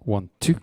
1, 2.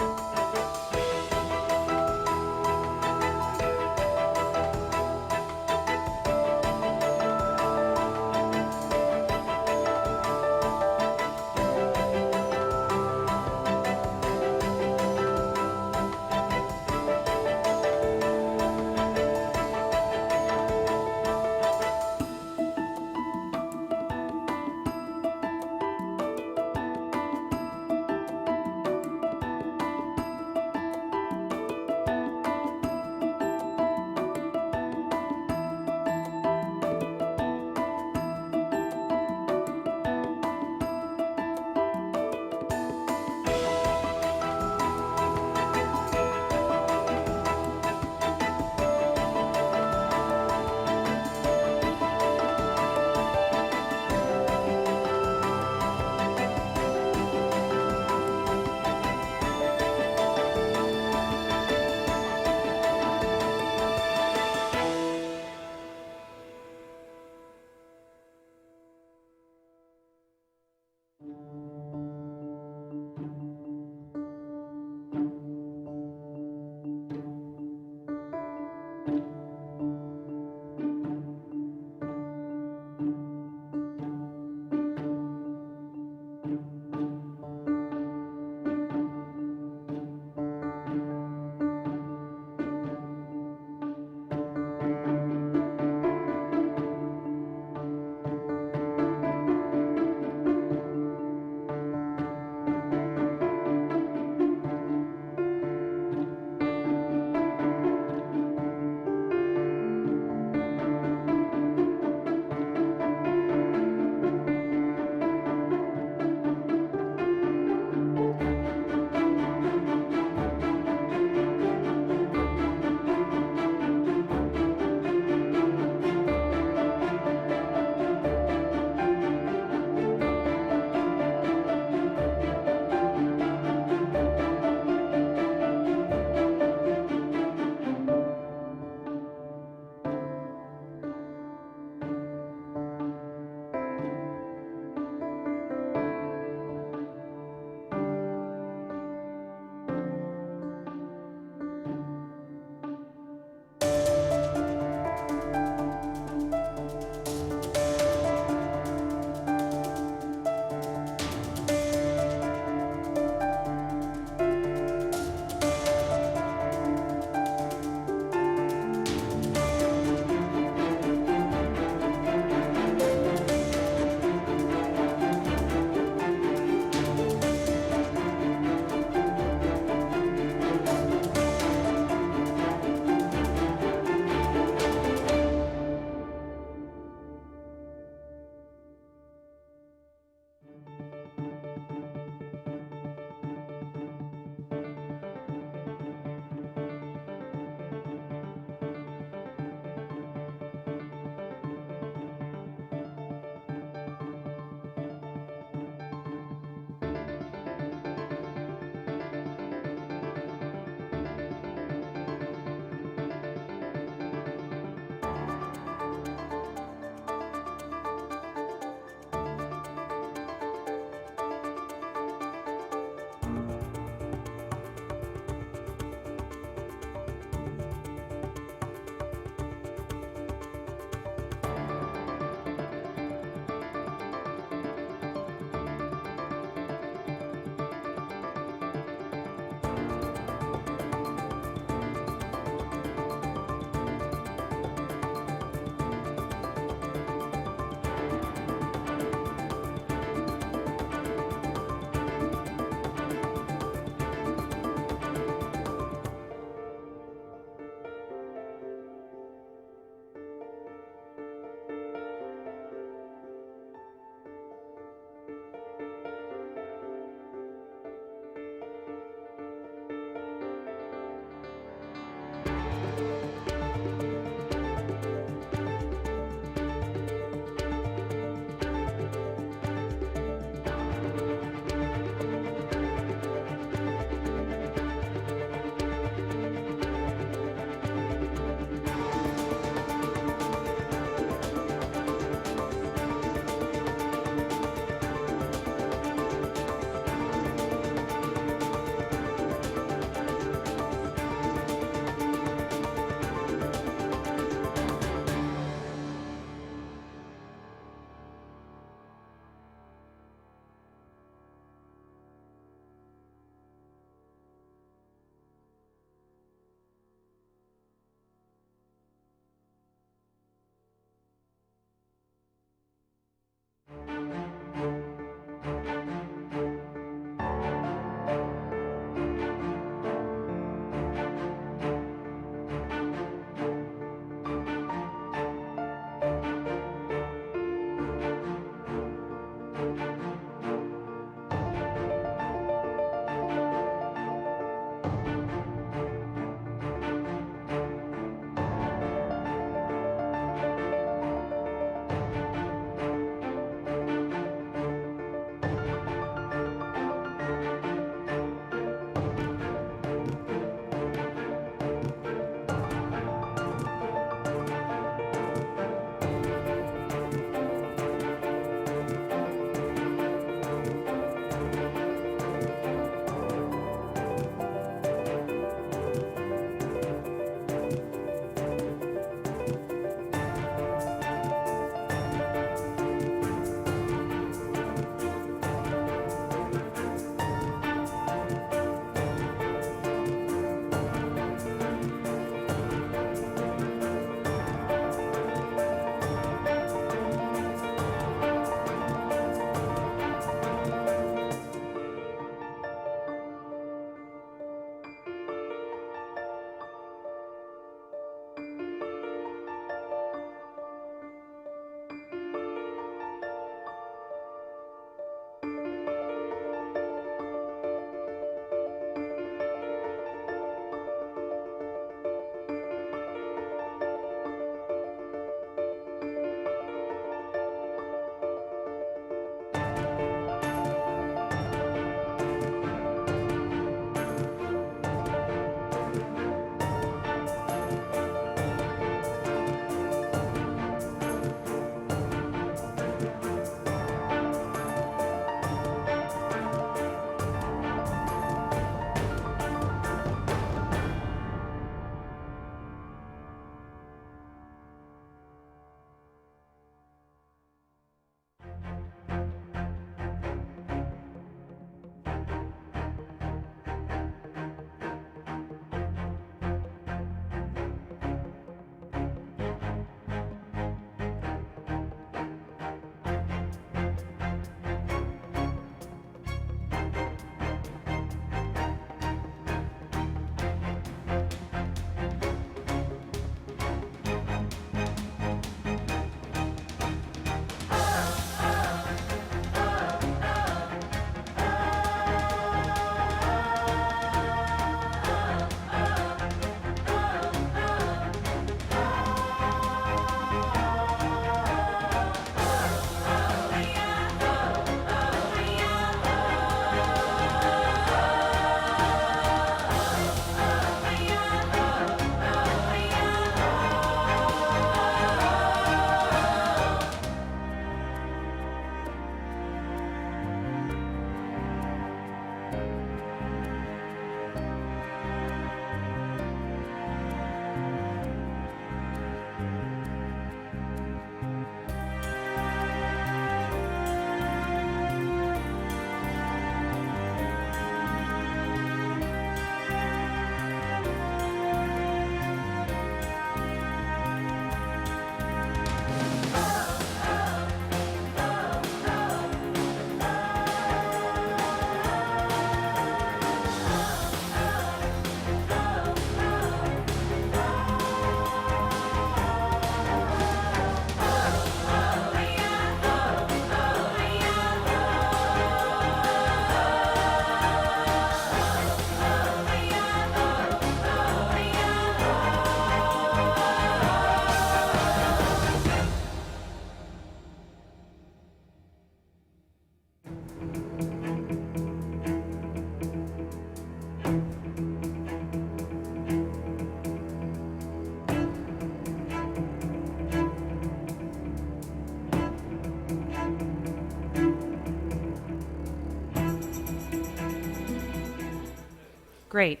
Great.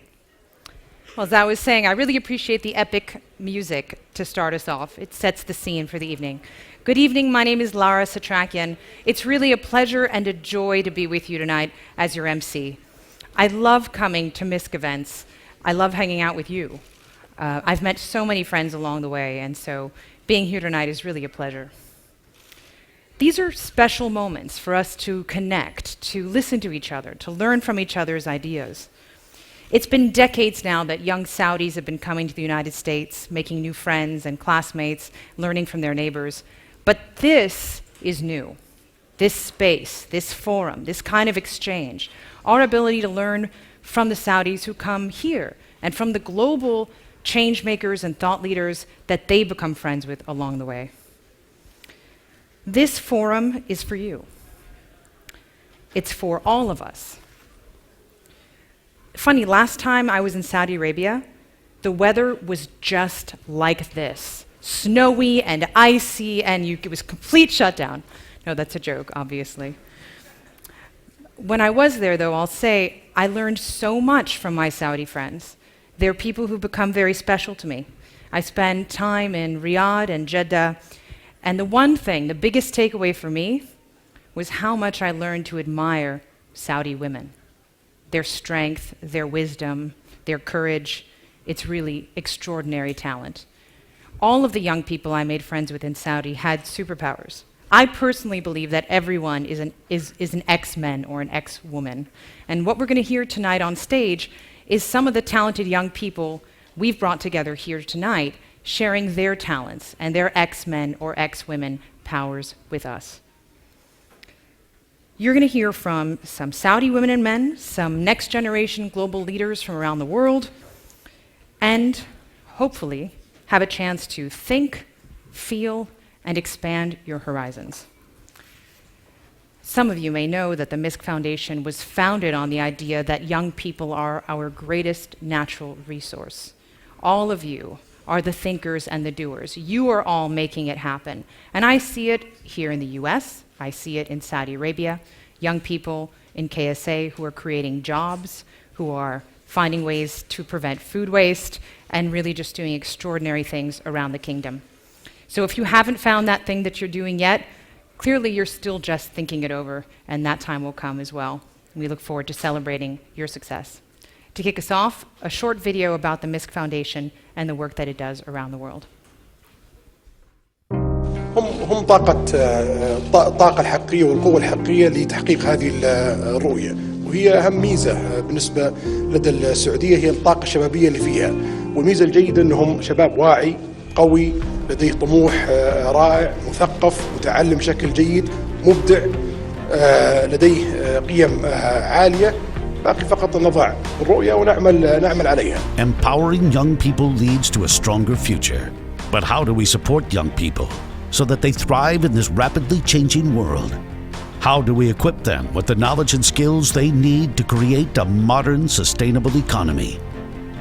Well, as I was saying, I really appreciate the epic music to start us off. It sets the scene for the evening. Good evening, my name is Lara Satrakian. It's really a pleasure and a joy to be with you tonight as your MC. I love coming to Misk events. I love hanging out with you. I've met so many friends along the way, and so being here tonight is really a pleasure. These are special moments for us to connect, to listen to each other, to learn from each other's ideas. It's been decades now that young Saudis have been coming to the United States, making new friends and classmates, learning from their neighbors. But this is new. This space, this forum, this kind of exchange, our ability to learn from the Saudis who come here and from the global change makers and thought leaders that they become friends with along the way. This forum is for you. It's for all of us. Funny, last time I was in Saudi Arabia, the weather was just like this. Snowy and icy, and it was complete shutdown. No, that's a joke, obviously. When I was there, though, I'll say I learned so much from my Saudi friends. They're people who've become very special to me. I spend time in Riyadh and Jeddah, and the one thing, the biggest takeaway for me, was how much I learned to admire Saudi women. Their strength, their wisdom, their courage. It's really extraordinary talent. All of the young people I made friends with in Saudi had superpowers. I personally believe that everyone is an X-Men or an X-woman. And what we're going to hear tonight on stage is some of the talented young people we've brought together here tonight, sharing their talents and their X-Men or X-women powers with us. You're going to hear from some Saudi women and men, some next-generation global leaders from around the world, and hopefully have a chance to think, feel, and expand your horizons. Some of you may know that the Misk Foundation was founded on the idea that young people are our greatest natural resource. All of you are the thinkers and the doers. You are all making it happen. And I see it here in the US, I see it in Saudi Arabia, young people in KSA who are creating jobs, who are finding ways to prevent food waste, and really just doing extraordinary things around the kingdom. So if you haven't found that thing that you're doing yet, clearly you're still just thinking it over, and that time will come as well. We look forward to celebrating your success. To kick us off, a short video about the Misk Foundation and the work that it does around the world. هم الطاقة الحقيقية والقوة الحقيقية لتحقيق هذه الرؤية، وهي أهم ميزة بالنسبة لدى السعودية هي الطاقة الشبابية اللي فيها، والميزة الجيدة أنهم شباب واعي قوي لديه طموح رائع مثقف متعلم بشكل جيد مبدع لديه قيم عالية. باقي فقط نضع الرؤية ونعمل عليها. Empowering young people leads to a stronger future. But how do we support young people so that they thrive in this rapidly changing world? How do we equip them with the knowledge and skills they need to create a modern, sustainable economy?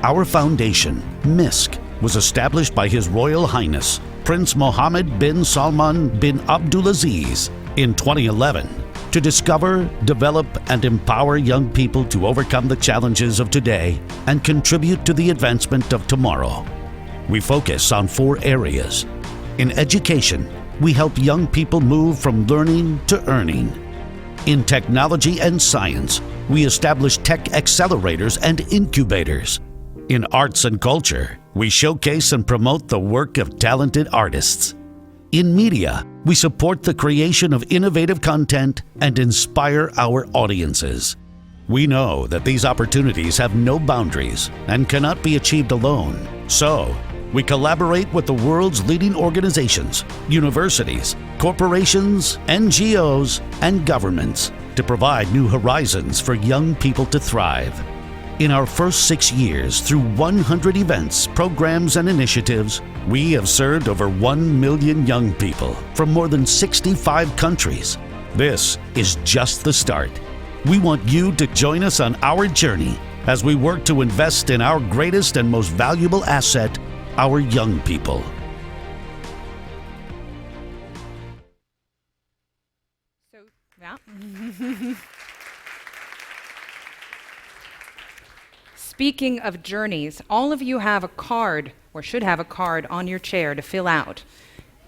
Our foundation, Misk, was established by His Royal Highness Prince Mohammed bin Salman bin Abdulaziz in 2011 to discover, develop, and empower young people to overcome the challenges of today and contribute to the advancement of tomorrow. We focus on 4 areas. In education, we help young people move from learning to earning. In technology and science, we establish tech accelerators and incubators. In arts and culture, we showcase and promote the work of talented artists. In media, we support the creation of innovative content and inspire our audiences. We know that these opportunities have no boundaries and cannot be achieved alone. So, we collaborate with the world's leading organizations, universities, corporations, NGOs, and governments to provide new horizons for young people to thrive. In our first 6 years, through 100 events, programs, and initiatives, we have served over 1 million young people from more than 65 countries. This is just the start. We want you to join us on our journey as we work to invest in our greatest and most valuable asset, our young people. speaking of journeys, all of you have a card, or should have a card, on your chair to fill out.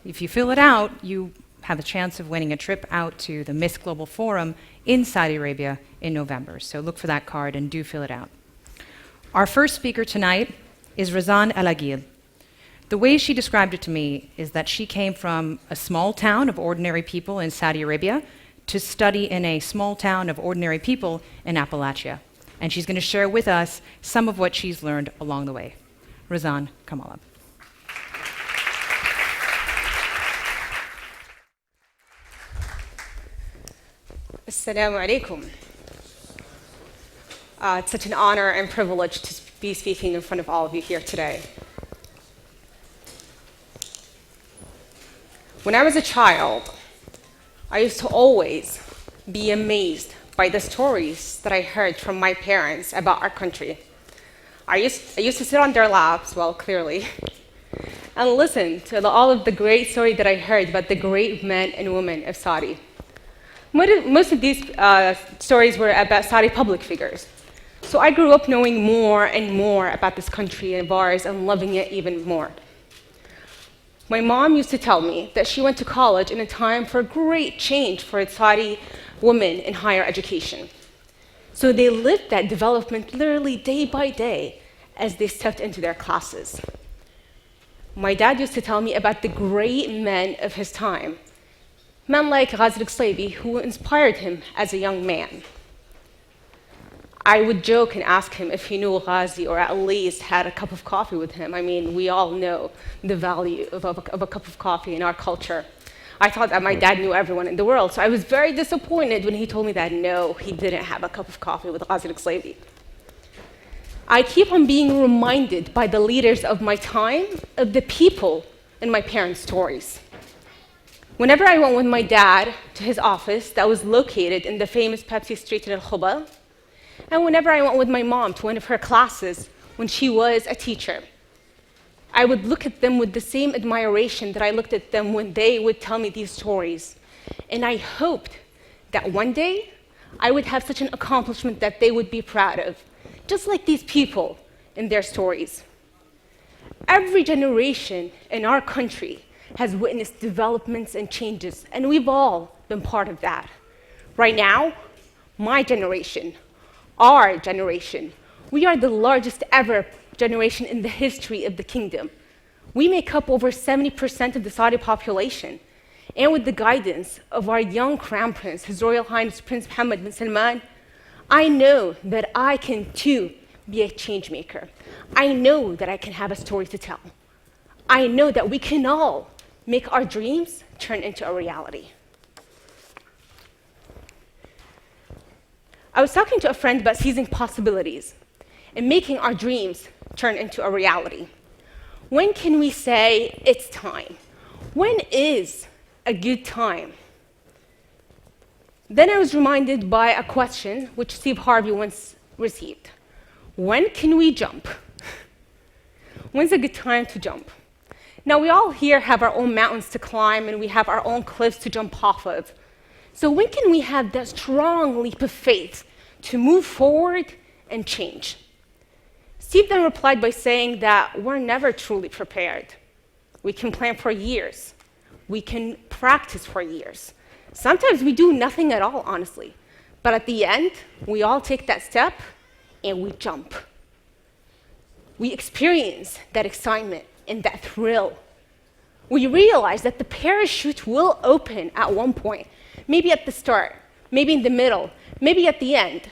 If you fill it out, you have a chance of winning a trip out to the Misk Global Forum in Saudi Arabia in November. So look for that card and do fill it out. Our first speaker tonight is Razan El-Agil. The way she described it to me is that she came from a small town of ordinary people in Saudi Arabia to study in a small town of ordinary people in Appalachia. And she's going to share with us some of what she's learned along the way. Razan, come on up. Assalamu alaikum. It's such an honor and privilege to be speaking in front of all of you here today. When I was a child, I used to always be amazed by the stories that I heard from my parents about our country. I used to sit on their laps, well, clearly, and listen to all of the great stories that I heard about the great men and women of Saudi. Most of these stories were about Saudi public figures. So I grew up knowing more and more about this country of ours and loving it even more. My mom used to tell me that she went to college in a time for great change for Saudi women in higher education. So they lived that development literally day by day as they stepped into their classes. My dad used to tell me about the great men of his time, men like Ghazi al-Saybi, who inspired him as a young man. I would joke and ask him if he knew Ghazi, or at least had a cup of coffee with him. I mean, we all know the value of a cup of coffee in our culture. I thought that my dad knew everyone in the world, so I was very disappointed when he told me that no, he didn't have a cup of coffee with Ghazi al-Saybi. I keep on being reminded by the leaders of my time of the people in my parents' stories. Whenever I went with my dad to his office that was located in the famous Pepsi Street in Al-Khuba, and whenever I went with my mom to one of her classes when she was a teacher, I would look at them with the same admiration that I looked at them when they would tell me these stories. And I hoped that one day I would have such an accomplishment that they would be proud of, just like these people in their stories. Every generation in our country has witnessed developments and changes, and we've all been part of that. Right now, my generation, our generation, we are the largest ever generation in the history of the kingdom. We make up over 70% of the Saudi population. And with the guidance of our young Crown Prince, His Royal Highness Prince Mohammed bin Salman, I know that I can too be a change maker. I know that I can have a story to tell. I know that we can all make our dreams turn into a reality. I was talking to a friend about seizing possibilities and making our dreams turn into a reality. When can we say it's time? When is a good time? Then I was reminded by a question which Steve Harvey once received. When can we jump? When's a good time to jump? Now, we all here have our own mountains to climb, and we have our own cliffs to jump off of. So when can we have that strong leap of faith to move forward and change? Steve then replied by saying that we're never truly prepared. We can plan for years. We can practice for years. Sometimes we do nothing at all, honestly. But at the end, we all take that step and we jump. We experience that excitement and that thrill. We realize that the parachute will open at one point, maybe at the start, maybe in the middle, maybe at the end.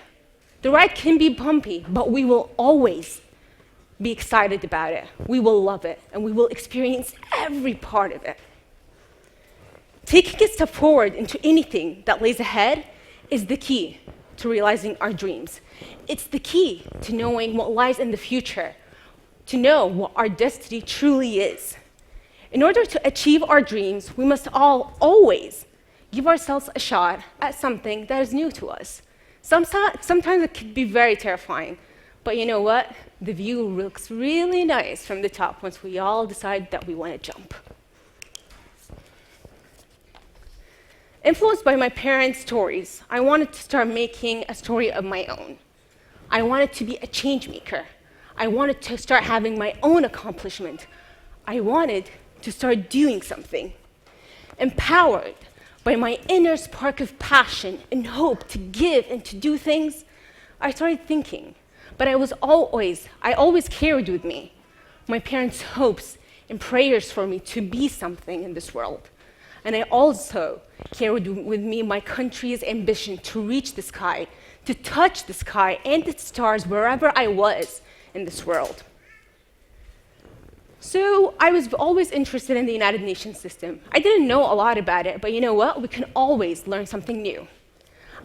The ride can be bumpy, but we will always be excited about it. We will love it, and we will experience every part of it. Taking a step forward into anything that lays ahead is the key to realizing our dreams. It's the key to knowing what lies in the future, to know what our destiny truly is. In order to achieve our dreams, we must all always give ourselves a shot at something that is new to us. Sometimes it can be very terrifying, but you know what? The view looks really nice from the top once we all decide that we want to jump. Influenced by my parents' stories, I wanted to start making a story of my own. I wanted to be a change maker. I wanted to start having my own accomplishment. I wanted to start doing something. Empowered by my inner spark of passion and hope to give and to do things, I started thinking. But I always carried with me my parents' hopes and prayers for me to be something in this world. And I also carried with me my country's ambition to reach the sky, to touch the sky and the stars wherever I was in this world. So I was always interested in the United Nations system. I didn't know a lot about it, but you know what? We can always learn something new.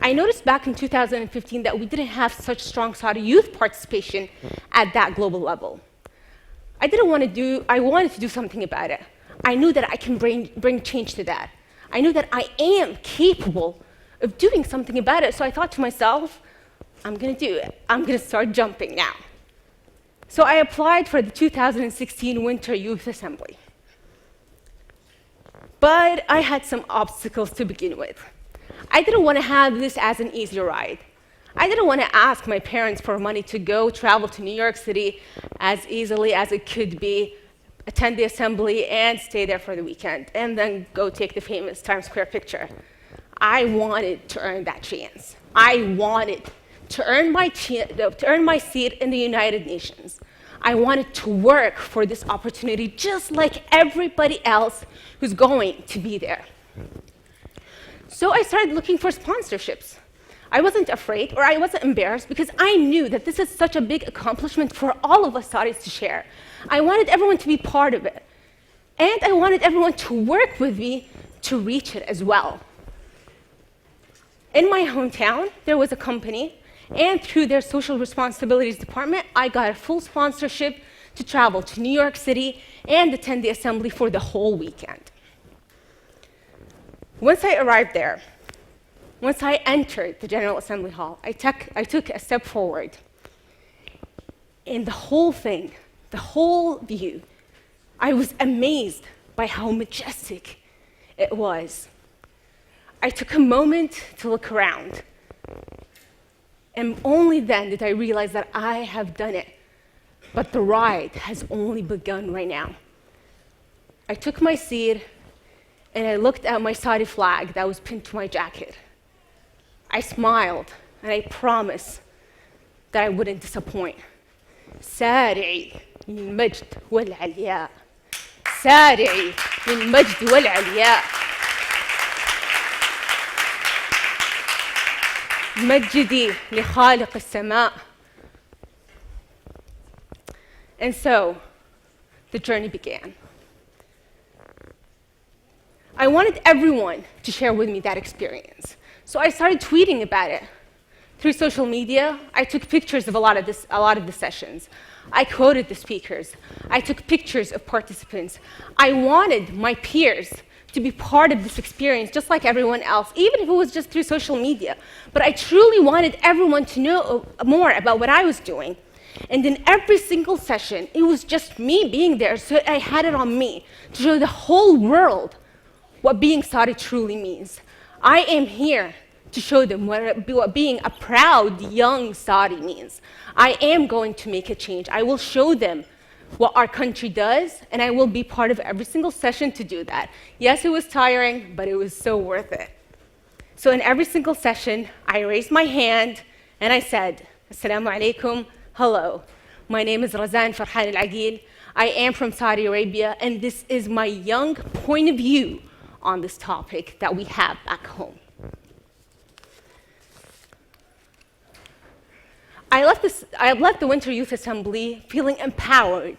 I noticed back in 2015 that we didn't have such strong Saudi youth participation at that global level. I wanted to do something about it. I knew that I can bring change to that. I knew that I am capable of doing something about it. So I thought to myself, I'm going to do it. I'm going to start jumping now. So I applied for the 2016 Winter Youth Assembly. But I had some obstacles to begin with. I didn't want to have this as an easy ride. I didn't want to ask my parents for money to go travel to New York City as easily as it could be, attend the assembly, and stay there for the weekend, and then go take the famous Times Square picture. I wanted to earn that chance. I wanted to earn my seat in the United Nations. I wanted to work for this opportunity just like everybody else who's going to be there. So I started looking for sponsorships. I wasn't afraid or I wasn't embarrassed because I knew that this is such a big accomplishment for all of us Saudis to share. I wanted everyone to be part of it. And I wanted everyone to work with me to reach it as well. In my hometown, there was a company, and through their social responsibilities department, I got a full sponsorship to travel to New York City and attend the assembly for the whole weekend. Once I arrived there, once I entered the General Assembly Hall, I took a step forward. And the whole thing, the whole view, I was amazed by how majestic it was. I took a moment to look around. And only then did I realize that I have done it. But the ride has only begun right now. I took my seat and I looked at my Saudi flag that was pinned to my jacket. I smiled and I promised that I wouldn't disappoint. سارعي للمجد والعلياء. سارعي للمجد والعلياء. مجدي لخالق السماء. And so, the journey began. I wanted everyone to share with me that experience. So I started tweeting about it. Through social media, I took pictures of a lot of the sessions. I quoted the speakers. I took pictures of participants. I wanted my peers to be part of this experience just like everyone else, even if it was just through social media. But I truly wanted everyone to know more about what I was doing. And in every single session, it was just me being there, so I had it on me to show the whole world what being Saudi truly means. I am here to show them what being a proud young Saudi means. I am going to make a change. I will show them what our country does, and I will be part of every single session to do that. Yes, it was tiring, but it was so worth it. So in every single session, I raised my hand and I said, Assalamu alaikum, hello. My name is Razan Farhan Al-Aqil. I am from Saudi Arabia, and this is my young point of view on this topic that we have back home. I left the Winter Youth Assembly feeling empowered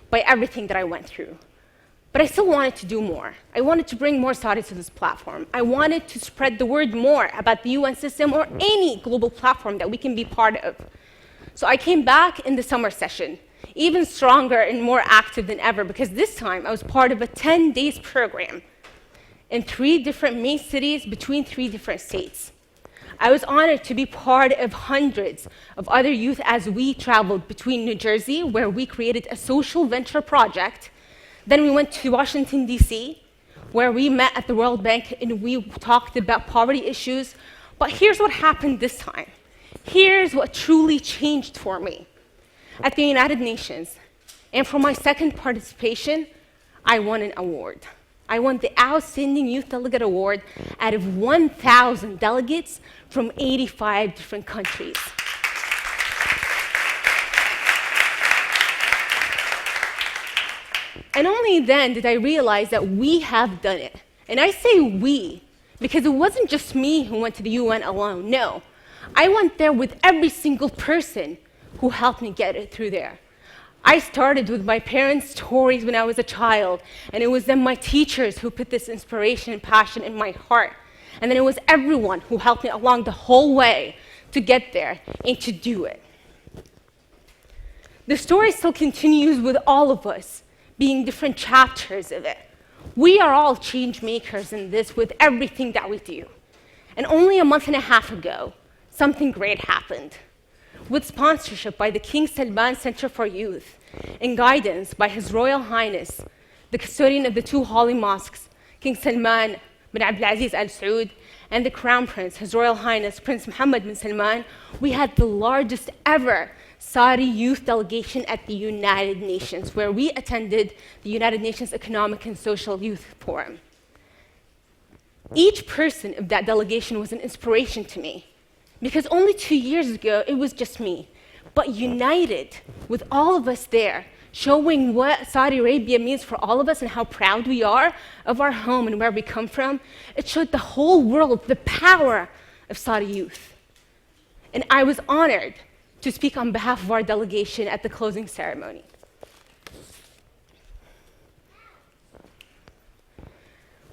by everything that I went through. But I still wanted to do more. I wanted to bring more Saudis to this platform. I wanted to spread the word more about the UN system or any global platform that we can be part of. So I came back in the summer session, even stronger and more active than ever, because this time I was part of a 10-day program in 3 different main cities between 3 different states. I was honored to be part of hundreds of other youth as we traveled between New Jersey, where we created a social venture project. Then we went to Washington, D.C., where we met at the World Bank and we talked about poverty issues. But here's what happened this time. Here's what truly changed for me. at the United Nations. And for my second participation, I won an award. I won the Outstanding Youth Delegate Award out of 1,000 delegates from 85 different countries. And only then did I realize that we have done it. And I say we, because it wasn't just me who went to the UN alone. No, I went there with every single person who helped me get it through there. I started with my parents' stories when I was a child, and it was then my teachers who put this inspiration and passion in my heart. And then it was everyone who helped me along the whole way to get there and to do it. The story still continues with all of us being different chapters of it. We are all change makers in this with everything that we do. And only a month and a half ago, something great happened. With sponsorship by the King Salman Center for Youth and guidance by His Royal Highness, the custodian of the two holy mosques, King Salman bin Abdulaziz Al Saud, and the Crown Prince, His Royal Highness Prince Mohammed bin Salman, we had the largest ever Saudi youth delegation at the United Nations, where we attended the United Nations Economic and Social Youth Forum. Each person of that delegation was an inspiration to me, because only 2 years ago, it was just me. But united with all of us there, showing what Saudi Arabia means for all of us and how proud we are of our home and where we come from, it showed the whole world the power of Saudi youth. And I was honored to speak on behalf of our delegation at the closing ceremony.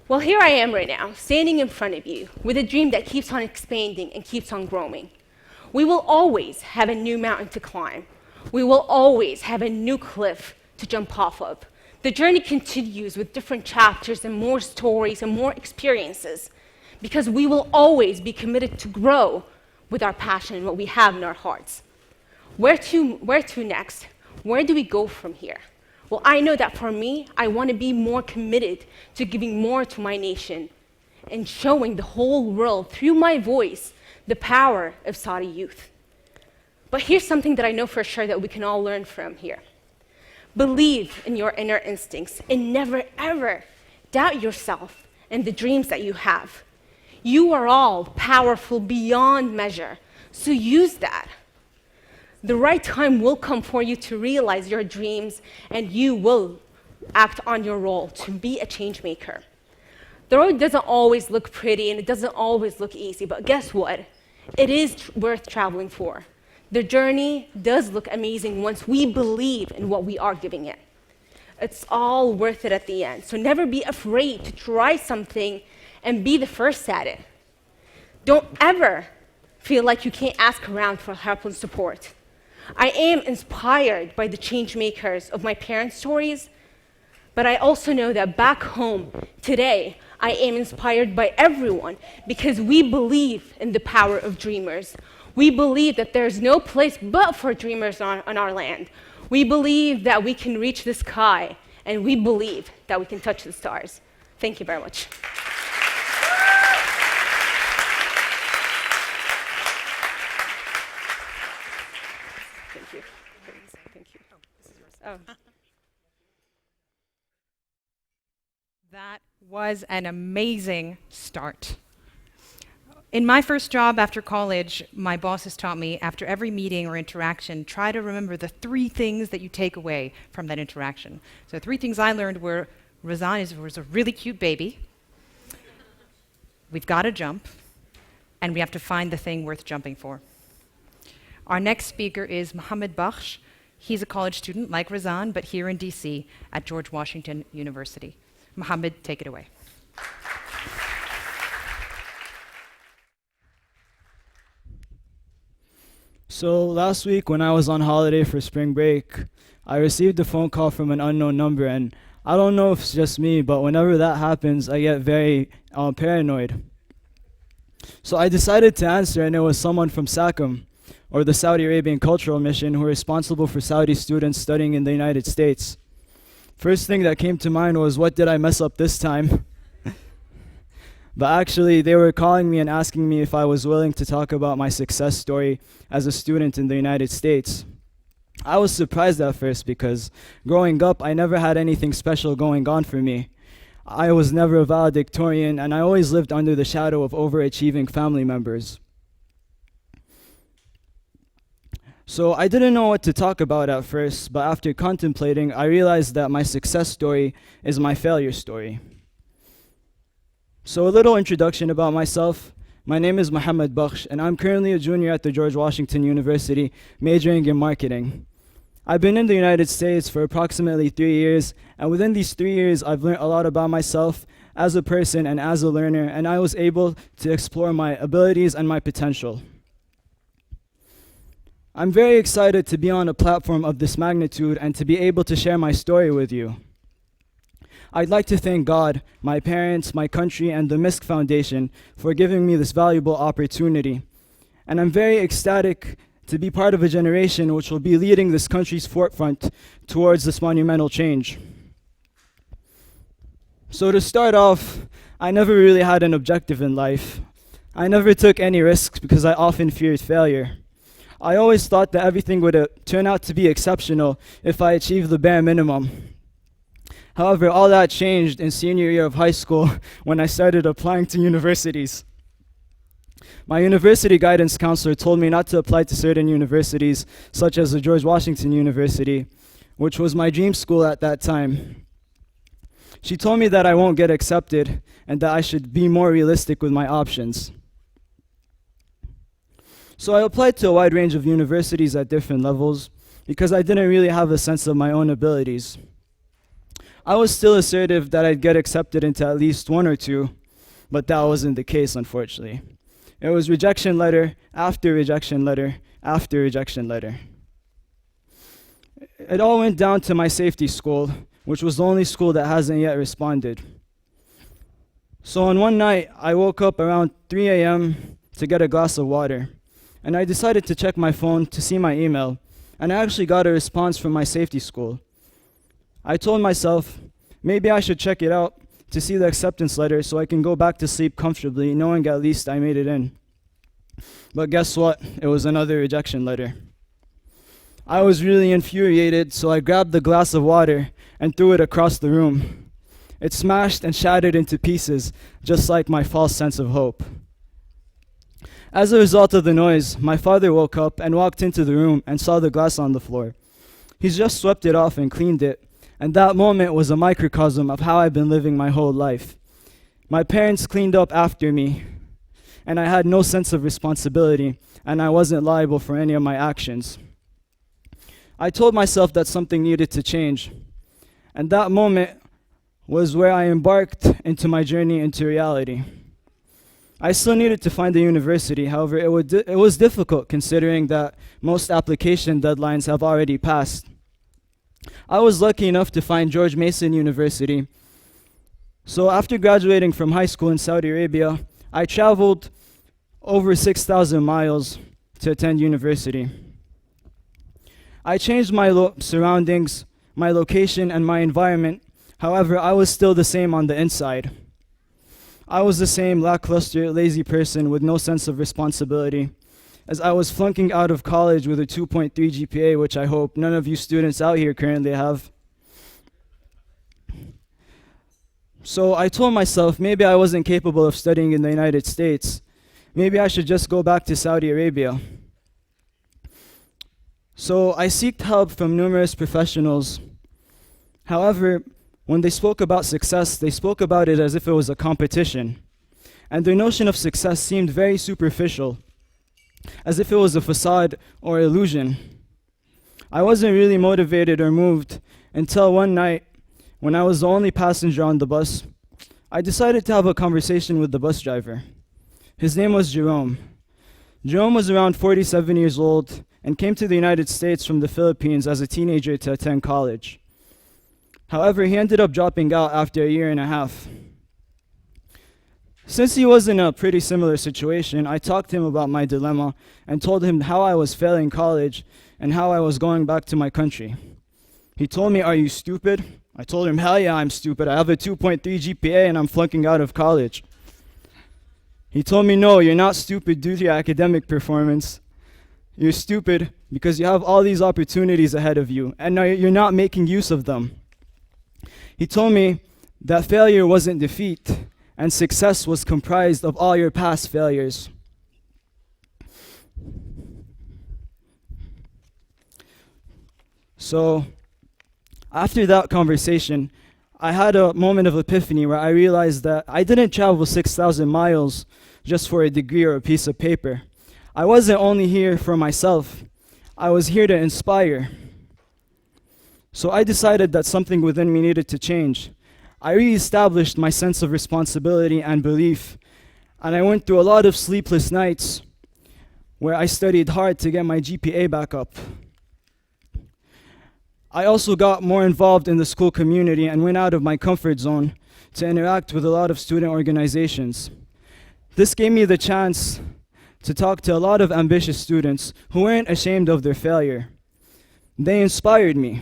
Well, here I am right now, standing in front of you with a dream that keeps on expanding and keeps on growing. We will always have a new mountain to climb. We will always have a new cliff to jump off of. The journey continues with different chapters and more stories and more experiences, because we will always be committed to grow with our passion and what we have in our hearts. Where to next? Where do we go from here? Well, I know that for me, I want to be more committed to giving more to my nation and showing the whole world through my voice the power of Saudi youth. But here's something that I know for sure that we can all learn from here. Believe in your inner instincts and never, ever doubt yourself and the dreams that you have. You are all powerful beyond measure, so use that. The right time will come for you to realize your dreams, and you will act on your role to be a change maker. The road doesn't always look pretty, and it doesn't always look easy, but guess what? It is worth traveling for. The journey does look amazing once we believe in what we are giving it. It's all worth it at the end, so never be afraid to try something and be the first at it. Don't ever feel like you can't ask around for help and support. I am inspired by the change makers of my parents' stories, but I also know that back home today, I am inspired by everyone because we believe in the power of dreamers. We believe that there's no place but for dreamers on our land. We believe that we can reach the sky, and we believe that we can touch the stars. Thank you very much. Oh. That was an amazing start. In my first job after college, my bosses taught me after every meeting or interaction, try to remember the 3 things that you take away from that interaction. So 3 things I learned were Razan was a really cute baby, we've got to jump, and we have to find the thing worth jumping for. Our next speaker is Mohammed Bakhsh. He's a college student like Razan, but here in DC at George Washington University. Mohammed, take it away. So last week when I was on holiday for spring break, I received a phone call from an unknown number, and I don't know if it's just me, but whenever that happens, I get very paranoid. So I decided to answer, and it was someone from SACM, or the Saudi Arabian Cultural Mission, who are responsible for Saudi students studying in the United States. First thing that came to mind was, what did I mess up this time? But actually, they were calling me and asking me if I was willing to talk about my success story as a student in the United States. I was surprised at first because growing up, I never had anything special going on for me. I was never a valedictorian, and I always lived under the shadow of overachieving family members. So I didn't know what to talk about at first, but after contemplating, I realized that my success story is my failure story. So a little introduction about myself. My name is Mohammed Bakhsh, and I'm currently a junior at the George Washington University, majoring in marketing. I've been in the United States for approximately 3 years, and within these 3 years, I've learned a lot about myself as a person and as a learner, and I was able to explore my abilities and my potential. I'm very excited to be on a platform of this magnitude and to be able to share my story with you. I'd like to thank God, my parents, my country, and the Misk Foundation for giving me this valuable opportunity. And I'm very ecstatic to be part of a generation which will be leading this country's forefront towards this monumental change. So to start off, I never really had an objective in life. I never took any risks because I often feared failure. I always thought that everything would turn out to be exceptional if I achieved the bare minimum. However, all that changed in senior year of high school when I started applying to universities. My university guidance counselor told me not to apply to certain universities, such as the George Washington University, which was my dream school at that time. She told me that I won't get accepted and that I should be more realistic with my options. So I applied to a wide range of universities at different levels because I didn't really have a sense of my own abilities. I was still assertive that I'd get accepted into at least one or two, but that wasn't the case, unfortunately. It was rejection letter after rejection letter after rejection letter. It all went down to my safety school, which was the only school that hasn't yet responded. So on one night, I woke up around 3 a.m. to get a glass of water, and I decided to check my phone to see my email, and I actually got a response from my safety school. I told myself, maybe I should check it out to see the acceptance letter so I can go back to sleep comfortably, knowing at least I made it in. But guess what? It was another rejection letter. I was really infuriated, so I grabbed the glass of water and threw it across the room. It smashed and shattered into pieces, just like my false sense of hope. As a result of the noise, my father woke up and walked into the room and saw the glass on the floor. He's just swept it off and cleaned it, and that moment was a microcosm of how I've been living my whole life. My parents cleaned up after me, and I had no sense of responsibility, and I wasn't liable for any of my actions. I told myself that something needed to change, and that moment was where I embarked into my journey into reality. I still needed to find a university, however, it was difficult considering that most application deadlines have already passed. I was lucky enough to find George Mason University. So after graduating from high school in Saudi Arabia, I traveled over 6,000 miles to attend university. I changed my surroundings, my location, and my environment. However, I was still the same on the inside. I was the same lackluster, lazy person with no sense of responsibility, as I was flunking out of college with a 2.3 GPA, which I hope none of you students out here currently have. So I told myself maybe I wasn't capable of studying in the United States. Maybe I should just go back to Saudi Arabia. So I sought help from numerous professionals. However, when they spoke about success, they spoke about it as if it was a competition. And their notion of success seemed very superficial, as if it was a facade or illusion. I wasn't really motivated or moved until one night, when I was the only passenger on the bus, I decided to have a conversation with the bus driver. His name was Jerome. Jerome was around 47 years old and came to the United States from the Philippines as a teenager to attend college. However, he ended up dropping out after a year and a half. Since he was in a pretty similar situation, I talked to him about my dilemma and told him how I was failing college and how I was going back to my country. He told me, "Are you stupid?" I told him, "Hell yeah, I'm stupid. I have a 2.3 GPA and I'm flunking out of college." He told me, "No, you're not stupid due to your academic performance. You're stupid because you have all these opportunities ahead of you, and now you're not making use of them. He told me that failure wasn't defeat, and success was comprised of all your past failures. So, after that conversation, I had a moment of epiphany where I realized that I didn't travel 6,000 miles just for a degree or a piece of paper. I wasn't only here for myself, I was here to inspire. So I decided that something within me needed to change. I re-established my sense of responsibility and belief, and I went through a lot of sleepless nights where I studied hard to get my GPA back up. I also got more involved in the school community and went out of my comfort zone to interact with a lot of student organizations. This gave me the chance to talk to a lot of ambitious students who weren't ashamed of their failure. They inspired me.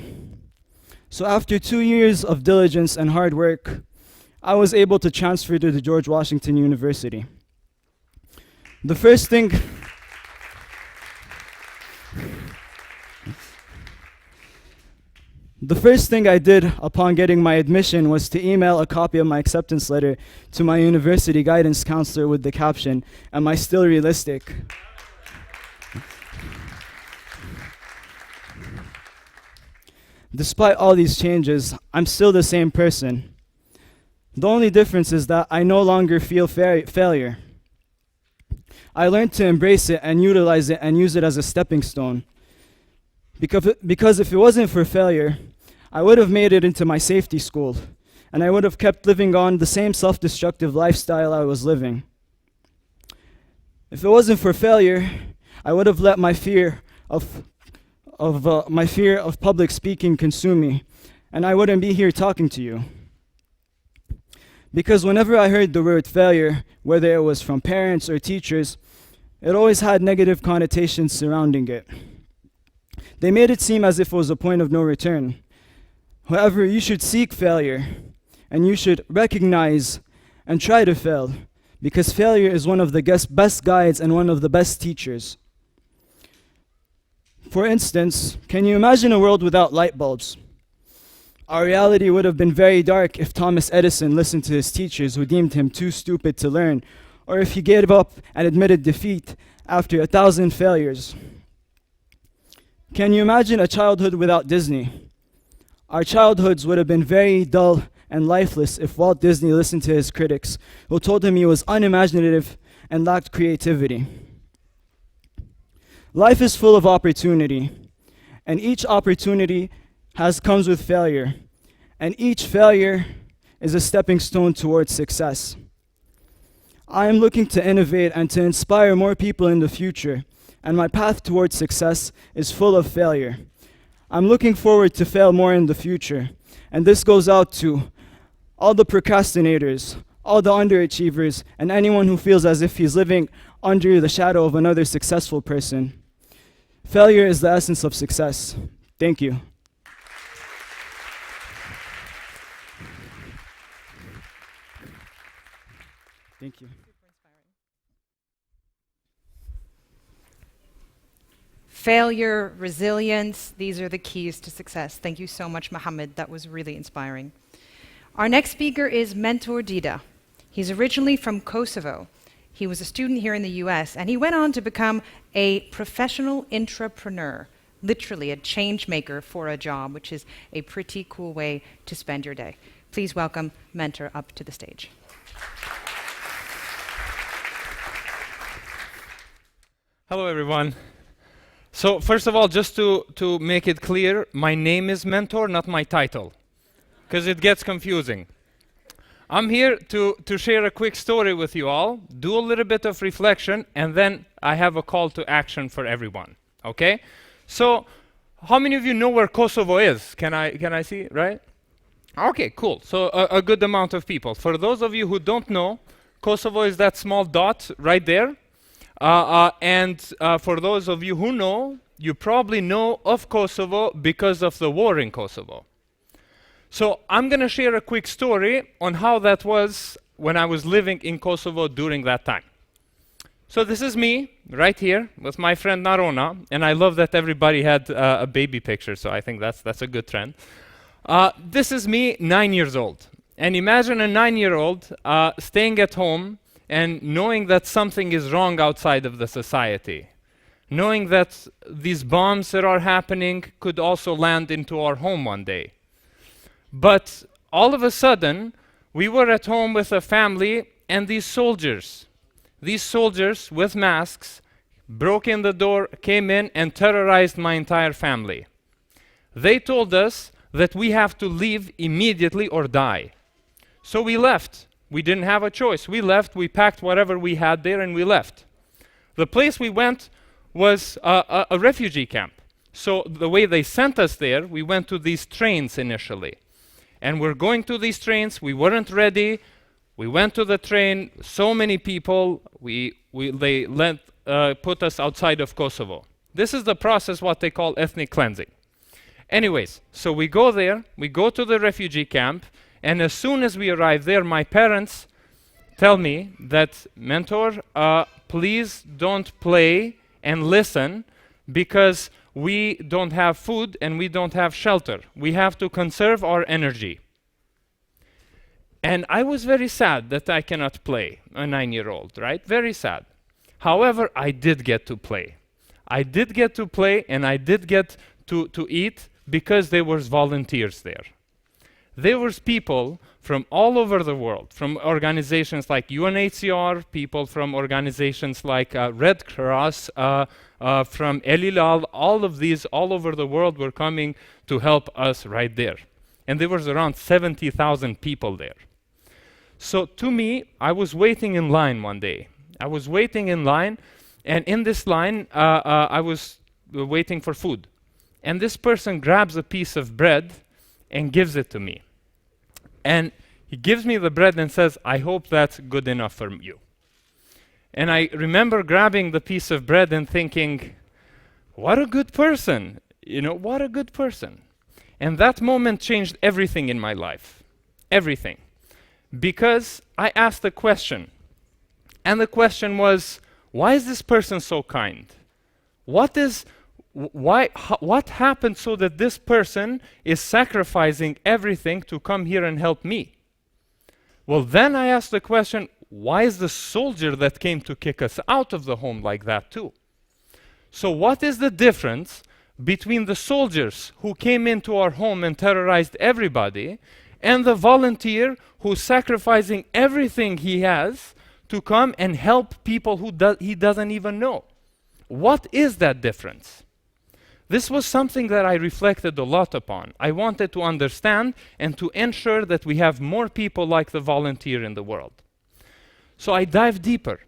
So after 2 years of diligence and hard work, I was able to transfer to the George Washington University. The first thing I did upon getting my admission was to email a copy of my acceptance letter to my university guidance counselor with the caption, "Am I still realistic?" Despite all these changes, I'm still the same person. The only difference is that I no longer feel failure. I learned to embrace it and utilize it and use it as a stepping stone. Because if it wasn't for failure, I would have made it into my safety school, and I would have kept living on the same self-destructive lifestyle I was living. If it wasn't for failure, I would have let my fear of public speaking consume me, and I wouldn't be here talking to you. Because whenever I heard the word failure, whether it was from parents or teachers, it always had negative connotations surrounding it. They made it seem as if it was a point of no return. However, you should seek failure, and you should recognize and try to fail, because failure is one of the best guides and one of the best teachers. For instance, can you imagine a world without light bulbs? Our reality would have been very dark if Thomas Edison listened to his teachers who deemed him too stupid to learn, or if he gave up and admitted defeat after 1,000 failures. Can you imagine a childhood without Disney? Our childhoods would have been very dull and lifeless if Walt Disney listened to his critics, who told him he was unimaginative and lacked creativity. Life is full of opportunity, and each opportunity comes with failure, and each failure is a stepping stone towards success. I am looking to innovate and to inspire more people in the future, and my path towards success is full of failure. I'm looking forward to fail more in the future, and this goes out to all the procrastinators, all the underachievers, and anyone who feels as if he's living under the shadow of another successful person. Failure is the essence of success. Thank you. Thank you. Failure, resilience, these are the keys to success. Thank you so much, Mohammed. That was really inspiring. Our next speaker is Mentor Dida. He's originally from Kosovo. He was a student here in the US, and he went on to become a professional intrapreneur, literally a change maker for a job, which is a pretty cool way to spend your day. Please welcome Mentor up to the stage. Hello, everyone. So first of all, just to make it clear, my name is Mentor, not my title, because it gets confusing. I'm here to share a quick story with you all, do a little bit of reflection, and then I have a call to action for everyone, okay? So how many of you know where Kosovo is? Can I see, right? Okay, cool. So a good amount of people. For those of you who don't know, Kosovo is that small dot right there. For those of you who know, you probably know of Kosovo because of the war in Kosovo. So I'm going to share a quick story on how that was when I was living in Kosovo during that time. So this is me right here with my friend Narona, and I love that everybody had a baby picture, so I think that's a good trend. This is me, 9 years old. And imagine a 9-year-old staying at home and knowing that something is wrong outside of the society. Knowing that these bombs that are happening could also land into our home one day. But all of a sudden, we were at home with a family, and these soldiers with masks broke in the door, came in, and terrorized my entire family. They told us that we have to leave immediately or die. So we left. We didn't have a choice. We left, we packed whatever we had there, and we left. The place we went was a refugee camp. So the way they sent us there, we went to these trains initially. And we're going to these trains, we weren't ready. We went to the train, so many people, they put us outside of Kosovo. This is the process, what they call ethnic cleansing. Anyways, so we go there, we go to the refugee camp, and as soon as we arrive there, my parents tell me that, Mentor, please don't play and listen, because we don't have food and we don't have shelter. We have to conserve our energy. And I was very sad that I cannot play, a 9-year-old, right? Very sad. However, I did get to play. I did get to play, and I did get to eat, because there was volunteers there. There was people from all over the world, from organizations like UNHCR, people from organizations like Red Cross, from El Hilal, all of these all over the world were coming to help us right there. And there was around 70,000 people there. So to me, I was waiting in line one day. I was waiting in line, and in this line, I was waiting for food. And this person grabs a piece of bread and gives it to me. And he gives me the bread and says, I hope that's good enough for you. And I remember grabbing the piece of bread and thinking, what a good person. You know, what a good person. And that moment changed everything in my life. Everything. Because I asked a question. And the question was, why is this person so kind? What happened so that this person is sacrificing everything to come here and help me? Well, then I asked the question, why is the soldier that came to kick us out of the home like that too? So what is the difference between the soldiers who came into our home and terrorized everybody, and the volunteer who's sacrificing everything he has to come and help people who he doesn't even know? What is that difference? This was something that I reflected a lot upon. I wanted to understand and to ensure that we have more people like the volunteer in the world. So I dived deeper.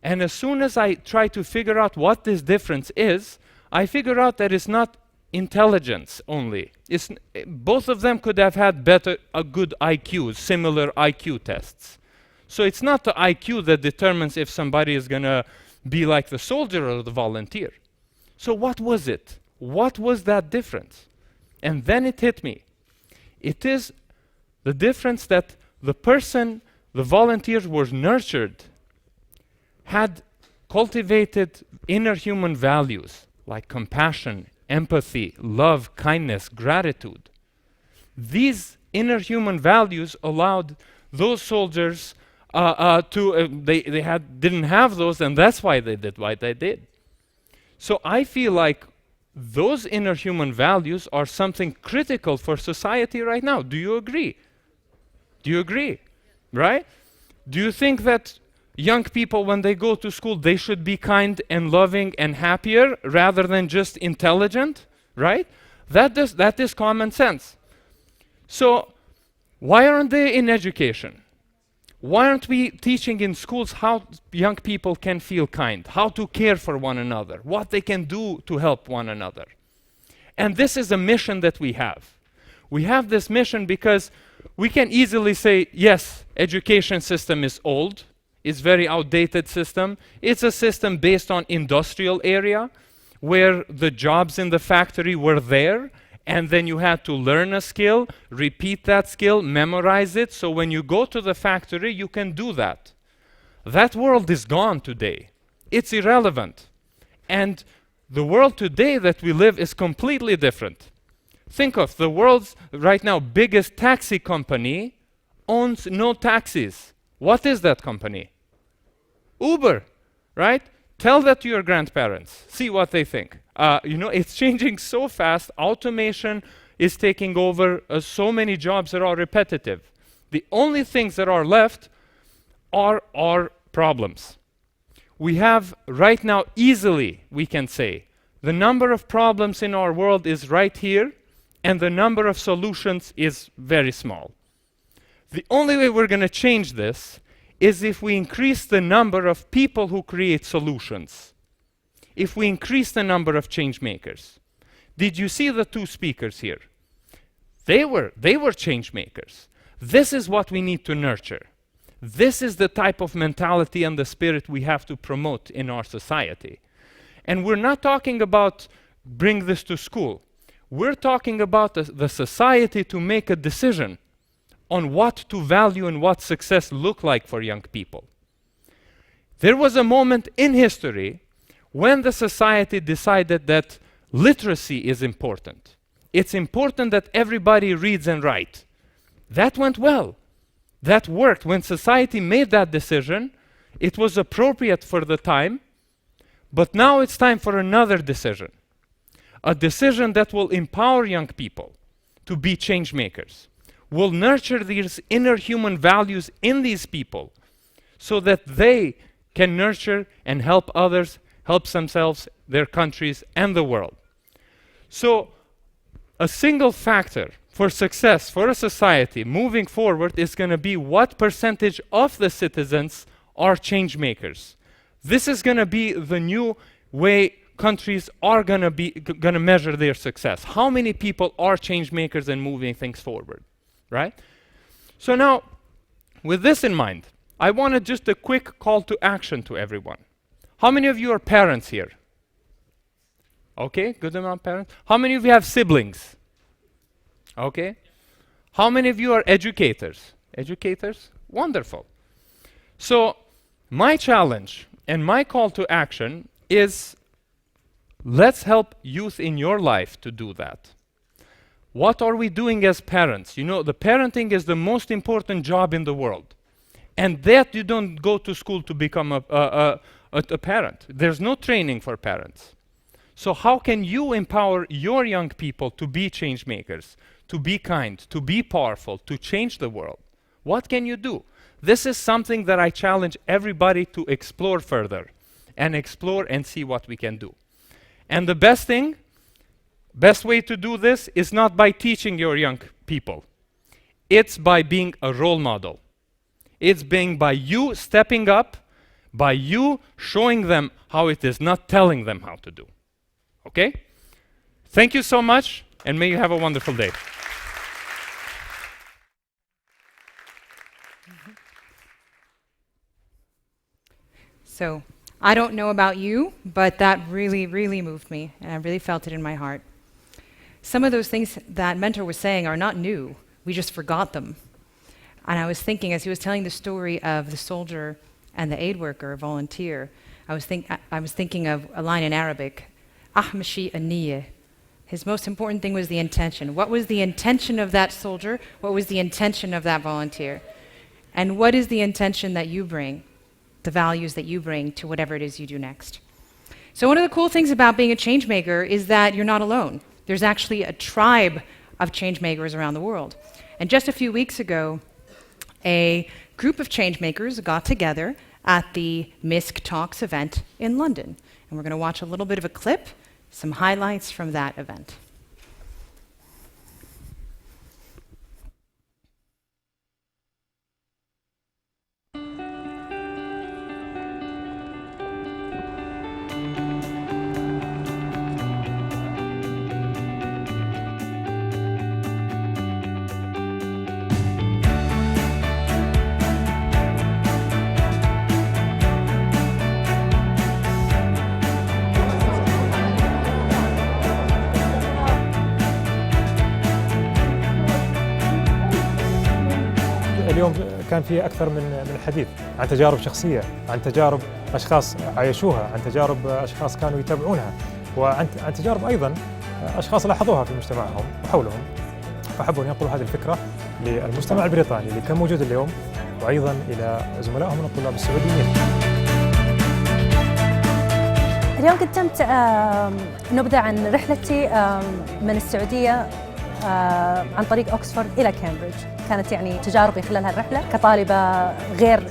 And as soon as I tried to figure out what this difference is, I figured out that it's not intelligence only. Both of them could have had good IQs, similar IQ tests. So it's not the IQ that determines if somebody is going to be like the soldier or the volunteer. So what was it? What was that difference? And then it hit me. It is the difference that the volunteer was nurtured, had cultivated inner human values like compassion, empathy, love, kindness, gratitude. These inner human values allowed those soldiers didn't have those, and that's why they did what they did. So I feel like those inner human values are something critical for society right now. Do you agree? Do you agree? Right? Do you think that young people, when they go to school, they should be kind and loving and happier rather than just intelligent? Right? That is common sense. So why aren't they in education? Why aren't we teaching in schools how young people can feel kind, how to care for one another, what they can do to help one another? And this is a mission that we have. We have this mission because we can easily say, yes, education system is old, it's very outdated system. It's a system based on industrial area where the jobs in the factory were there, and then you had to learn a skill, repeat that skill, memorize it, so when you go to the factory, you can do that. That world is gone today. it's irrelevant. And the world today that we live is completely different. Think of the world's right now biggest taxi company owns no taxis. What is that company? Uber, right? Tell that to your grandparents. See what they think. It's changing so fast. Automation is taking over so many jobs that are repetitive. The only things that are left are our problems. We have right now easily, we can say, the number of problems in our world is right here, and the number of solutions is very small. The only way we're going to change this is if we increase the number of people who create solutions. If we increase the number of change makers. Did you see the two speakers here? They were change makers. This is what we need to nurture. This is the type of mentality and the spirit we have to promote in our society. And we're not talking about bring this to school. We're talking about the society to make a decision on what to value and what success look like for young people. There was a moment in history when the society decided that literacy is important. It's important that everybody reads and writes. That went well. That worked. When society made that decision, it was appropriate for the time, but now it's time for another decision. A decision that will empower young people to be change makers, will nurture these inner human values in these people so that they can nurture and help others, help themselves, their countries, and the world. So a single factor for success for a society moving forward is going to be what percentage of the citizens are change makers. This is going to be the new way countries are going to measure their success. How many people are change makers and moving things forward, right? So now, with this in mind, I wanted just a quick call to action to everyone. How many of you are parents here? Okay, good amount of parents. How many of you have siblings? Okay. How many of you are educators? Educators? Wonderful. So, my challenge and my call to action is let's help youth in your life to do that. What are we doing as parents? You know, the parenting is the most important job in the world. And that you don't go to school to become a parent. There's no training for parents. So how can you empower your young people to be change makers, to be kind, to be powerful, to change the world? What can you do? This is something that I challenge everybody to explore further and explore and see what we can do. And the best way to do this is not by teaching your young people. It's by being a role model. It's being by you stepping up, by you showing them how it is, not telling them how to do. Okay? Thank you so much, and may you have a wonderful day. So, I don't know about you, but that really, really moved me, and I really felt it in my heart. Some of those things that Mentor was saying are not new. We just forgot them. And I was thinking, as he was telling the story of the soldier and the aid worker, volunteer, I was thinking of a line in Arabic, Ahmashi Aniyeh. His most important thing was the intention. What was the intention of that soldier? What was the intention of that volunteer? And what is the intention that you bring, the values that you bring to whatever it is you do next? So one of the cool things about being a change maker is that you're not alone. There's actually a tribe of change makers around the world. And just a few weeks ago, a group of change makers got together at the Misk Talks event in London. And we're going to watch a little bit of a clip, some highlights from that event. اليوم كان في أكثر من حديث عن تجارب شخصية، عن تجارب أشخاص عايشوها، عن تجارب أشخاص كانوا يتابعونها، وعن تجارب أيضا أشخاص لاحظوها في مجتمعهم وحولهم، فحبوا أن ينقلوا هذه الفكرة للمجتمع البريطاني اللي كان موجود اليوم، وأيضا إلى زملائهم من الطلاب السعوديين. اليوم قدمت نبذة عن رحلتي من السعودية عن طريق أوكسفورد إلى كامبريدج. كانت يعني تجاربي خلال هالرحلة كطالبة غير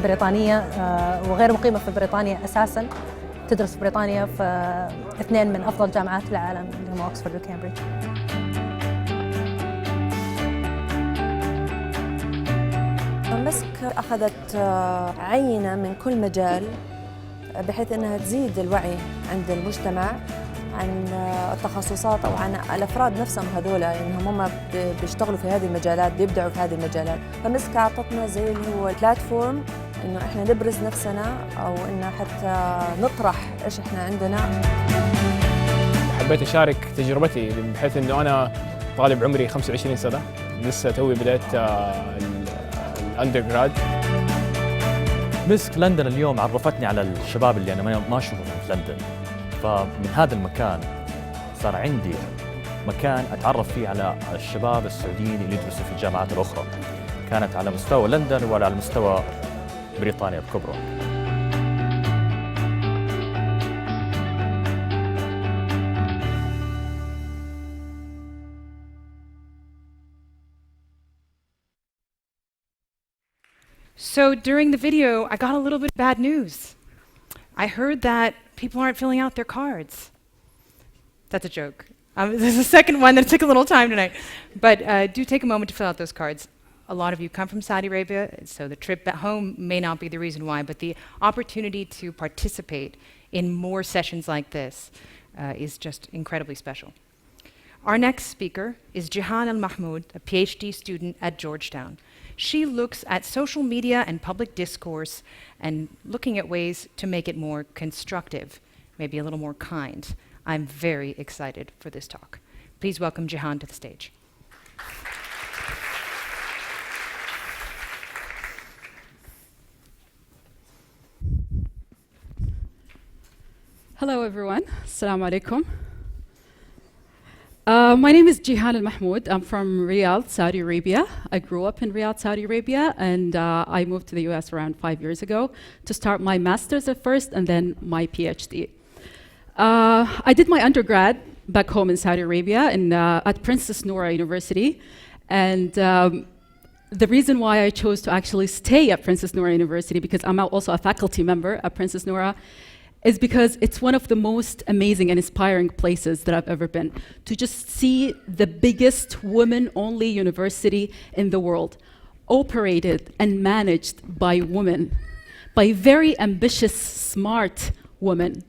بريطانية وغير مقيمة في بريطانيا أساساً، تدرس في بريطانيا في اثنين من أفضل جامعات العالم اللي هم أوكسفورد وكامبريدج. مسك أخذت عينة من كل مجال بحيث أنها تزيد الوعي عند المجتمع عن التخصصات أو عن الأفراد نفسهم هذولا، إنهم هم بيشتغلوا في هذه المجالات، بيبدعوا في هذه المجالات. فمسك أعطتنا زي اللي هو بلاتفورم إنه إحنا نبرز نفسنا أو إنه حتى نطرح إيش إحنا عندنا. حبيت أشارك تجربتي بحيث إنه أنا طالب عمري 25 سنة، لسه توي بدأت الأندرجراد. مسك لندن اليوم عرفتني على الشباب اللي أنا ما أشوفهم في لندن، فمن هذا المكان صار عندي مكان أتعرف فيه على الشباب السعوديين اللي يدرسوا في الجامعات الأخرى، كانت على مستوى لندن وعلى مستوى بريطانيا بكبرى. So during the video, I got a little bit of bad news. I heard that people aren't filling out their cards. That's a joke. There's a second one that took a little time tonight. But do take a moment to fill out those cards. A lot of you come from Saudi Arabia, so the trip back home may not be the reason why, but the opportunity to participate in more sessions like this is just incredibly special. Our next speaker is Jihan Al-Mahmoud, a PhD student at Georgetown. She looks at social media and public discourse and looking at ways to make it more constructive, maybe a little more kind. I'm very excited for this talk. Please welcome Jihan to the stage. Hello everyone, Assalamu alaikum. My name is Jihan Al-Mahmoud. I'm from Riyadh, Saudi Arabia. I grew up in Riyadh, Saudi Arabia, and I moved to the US around 5 years ago to start my master's at first and then my PhD. I did my undergrad back home in Saudi Arabia at Princess Noura University, and the reason why I chose to actually stay at Princess Noura University, because I'm also a faculty member at Princess Noura, is because it's one of the most amazing and inspiring places that I've ever been. To just see the biggest women-only university in the world, operated and managed by women, by very ambitious, smart women.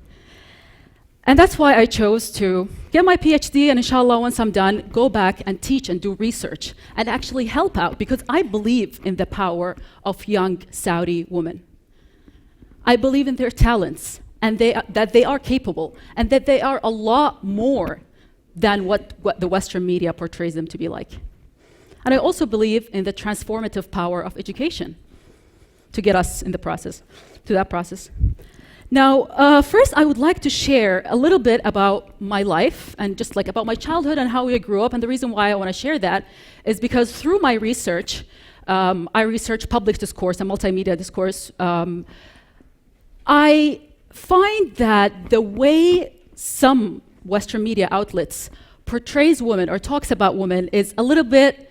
And that's why I chose to get my PhD, and inshallah, once I'm done, go back and teach and do research and actually help out, because I believe in the power of young Saudi women. I believe in their talents, and that they are capable, and that they are a lot more than what the Western media portrays them to be like. And I also believe in the transformative power of education to get us in the process, to that process. Now, first I would like to share a little bit about my life and just like about my childhood and how I grew up. And the reason why I want to share that is because through my research, I research public discourse and multimedia discourse. I find that the way some Western media outlets portrays women or talks about women is a little bit,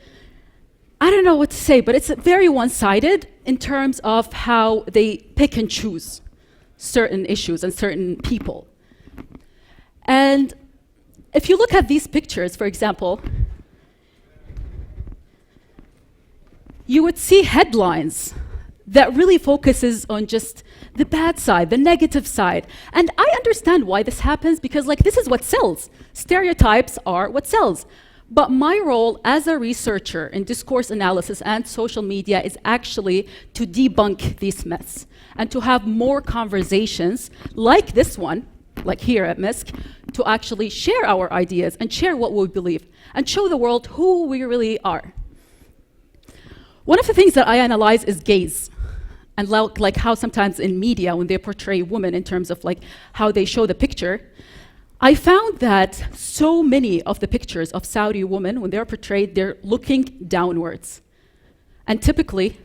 I don't know what to say, but it's very one-sided in terms of how they pick and choose certain issues and certain people. And if you look at these pictures, for example, you would see headlines that really focuses on just the bad side, the negative side. And I understand why this happens, because like this is what sells. Stereotypes are what sells. But my role as a researcher in discourse analysis and social media is actually to debunk these myths and to have more conversations like this one, like here at Misk, to actually share our ideas and share what we believe and show the world who we really are. One of the things that I analyze is gaze. and like how sometimes in media, when they portray women in terms of like how they show the picture, I found that so many of the pictures of Saudi women, when they're portrayed, they're looking downwards. And typically,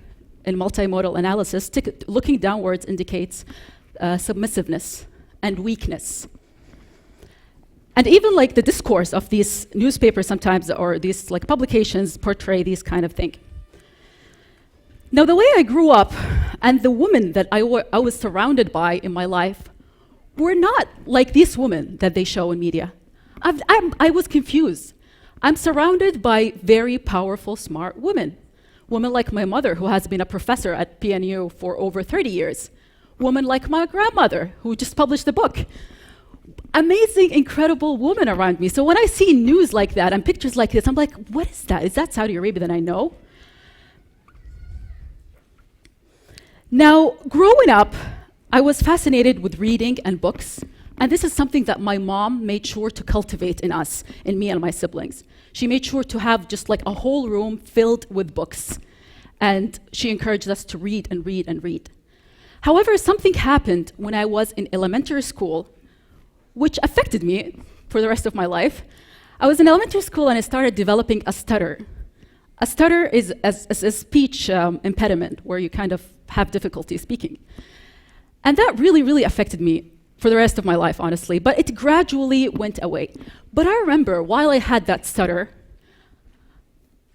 in multimodal analysis, looking downwards indicates submissiveness and weakness. And even like the discourse of these newspapers sometimes, or these like publications portray these kind of thing. Now, the way I grew up and the women that I was surrounded by in my life were not like these women that they show in media. I was confused. I'm surrounded by very powerful, smart women. Women like my mother, who has been a professor at PNU for over 30 years. Women like my grandmother, who just published a book. Amazing, incredible women around me. So when I see news like that and pictures like this, I'm like, what is that? Is that Saudi Arabia that I know? Now, growing up, I was fascinated with reading and books, and this is something that my mom made sure to cultivate in us, in me and my siblings. She made sure to have just like a whole room filled with books, and she encouraged us to read and read and read. However, something happened when I was in elementary school, which affected me for the rest of my life. I was in elementary school and I started developing a stutter. A stutter is a speech impediment where you kind of have difficulty speaking. And that really, really affected me for the rest of my life, honestly, but it gradually went away. But I remember while I had that stutter,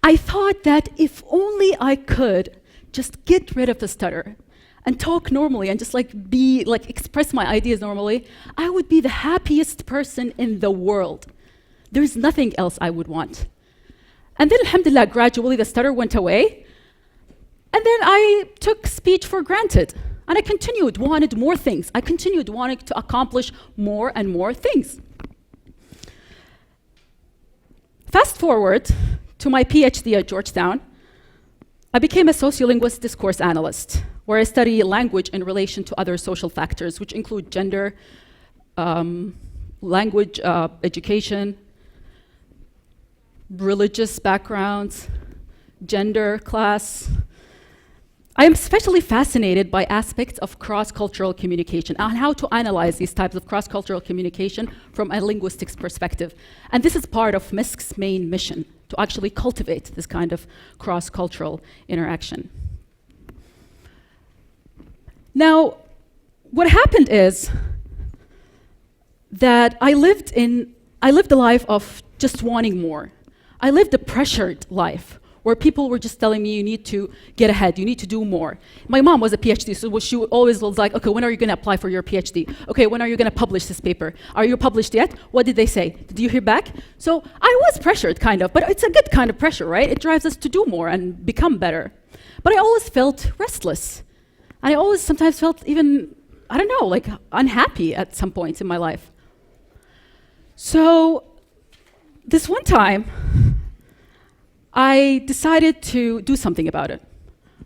I thought that if only I could just get rid of the stutter and talk normally and just like be, like express my ideas normally, I would be the happiest person in the world. There's nothing else I would want. And then, alhamdulillah, gradually the stutter went away. And then I took speech for granted. And I continued, wanted more things. I continued wanting to accomplish more and more things. Fast forward to my PhD at Georgetown, I became a sociolinguist discourse analyst, where I study language in relation to other social factors, which include gender, language, education, religious backgrounds, gender, class. I am especially fascinated by aspects of cross-cultural communication and how to analyze these types of cross-cultural communication from a linguistics perspective. And this is part of Misk's main mission, to actually cultivate this kind of cross-cultural interaction. Now, what happened is that I lived a life of just wanting more. I lived a pressured life where people were just telling me, you need to get ahead, you need to do more. My mom was a PhD, so she always was like, okay, when are you gonna apply for your PhD? Okay, when are you gonna publish this paper? Are you published yet? What did they say? Did you hear back? So I was pressured, kind of, but it's a good kind of pressure, right? It drives us to do more and become better. But I always felt restless. And I always sometimes felt even, I don't know, like unhappy at some points in my life. So this one time, I decided to do something about it.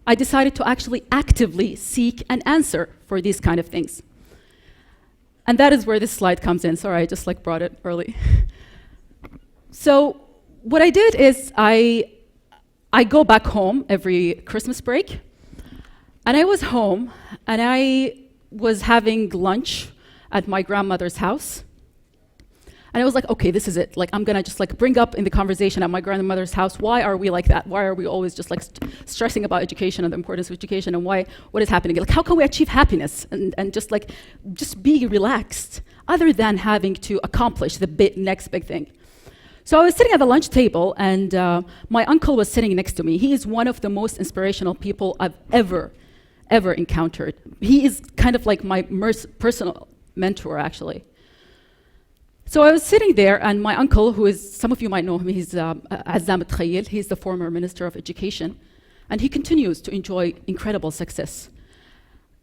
I decided to actually actively seek an answer for these kind of things. And that is where this slide comes in. Sorry, I just like brought it early. So what I did is I go back home every Christmas break. And I was home and I was having lunch at my grandmother's house. And I was like, okay, this is it. Like, I'm gonna just like bring up in the conversation at my grandmother's house, why are we like that? Why are we always just like stressing about education and the importance of education, and what is happening? Like, how can we achieve happiness and just be relaxed, other than having to accomplish the next big thing? So I was sitting at the lunch table, and my uncle was sitting next to me. He is one of the most inspirational people I've ever encountered. He is kind of like my personal mentor, actually. So I was sitting there, and my uncle, who is, some of you might know him, he's Azam Tkhayil, he's the former Minister of Education, and he continues to enjoy incredible success.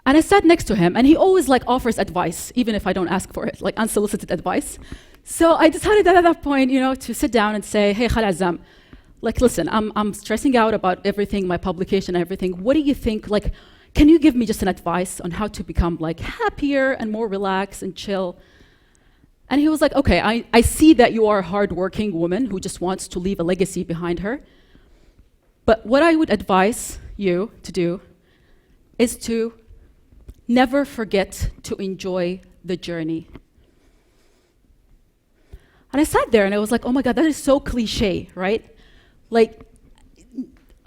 And I sat next to him, and he always like offers advice, even if I don't ask for it, like unsolicited advice. So I decided at that point, to sit down and say, hey, Khal Azam, like, listen, I'm stressing out about everything, my publication and everything. What do you think, like, can you give me just an advice on how to become like happier and more relaxed and chill? And he was like, okay, I see that you are a hardworking woman who just wants to leave a legacy behind her. But what I would advise you to do is to never forget to enjoy the journey. And I sat there and I was like, oh my God, that is so cliche, right? Like,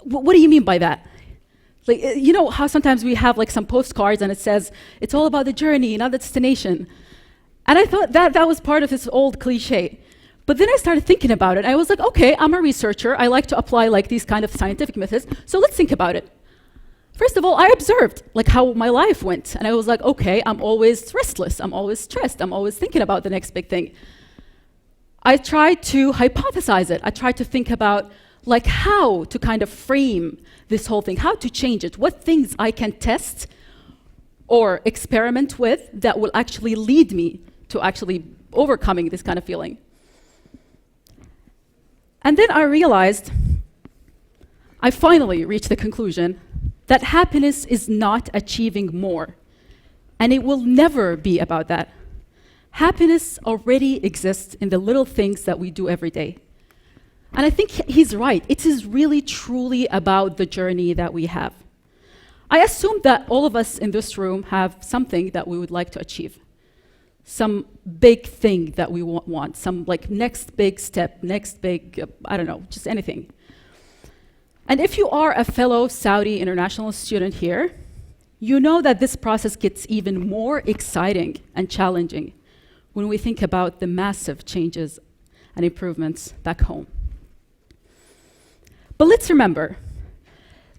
what do you mean by that? Like, you know how sometimes we have like some postcards and it says, it's all about the journey, not the destination. And I thought that was part of this old cliche. But then I started thinking about it. I was like, okay, I'm a researcher. I like to apply like these kind of scientific methods. So let's think about it. First of all, I observed like how my life went. And I was like, okay, I'm always restless. I'm always stressed. I'm always thinking about the next big thing. I tried to hypothesize it. I tried to think about like how to kind of frame this whole thing, how to change it, what things I can test or experiment with that will actually lead me to actually overcoming this kind of feeling. And then I realized, I finally reached the conclusion that happiness is not achieving more, and it will never be about that. Happiness already exists in the little things that we do every day. And I think he's right. It is really, truly about the journey that we have. I assume that all of us in this room have something that we would like to achieve. Some big thing that we want, some like next big step, next big, I don't know, just anything. And if you are a fellow Saudi international student here, you know that this process gets even more exciting and challenging when we think about the massive changes and improvements back home. But let's remember,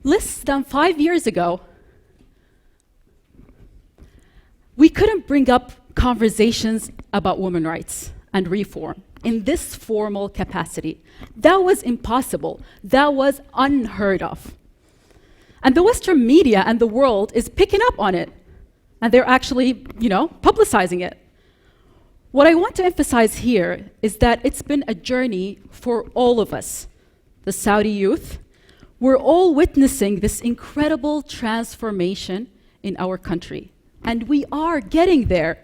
less than 5 years ago, we couldn't bring up conversations about women's rights and reform in this formal capacity. That was impossible. That was unheard of. And the Western media and the world is picking up on it. And they're actually, publicizing it. What I want to emphasize here is that it's been a journey for all of us, the Saudi youth. We're all witnessing this incredible transformation in our country. And we are getting there.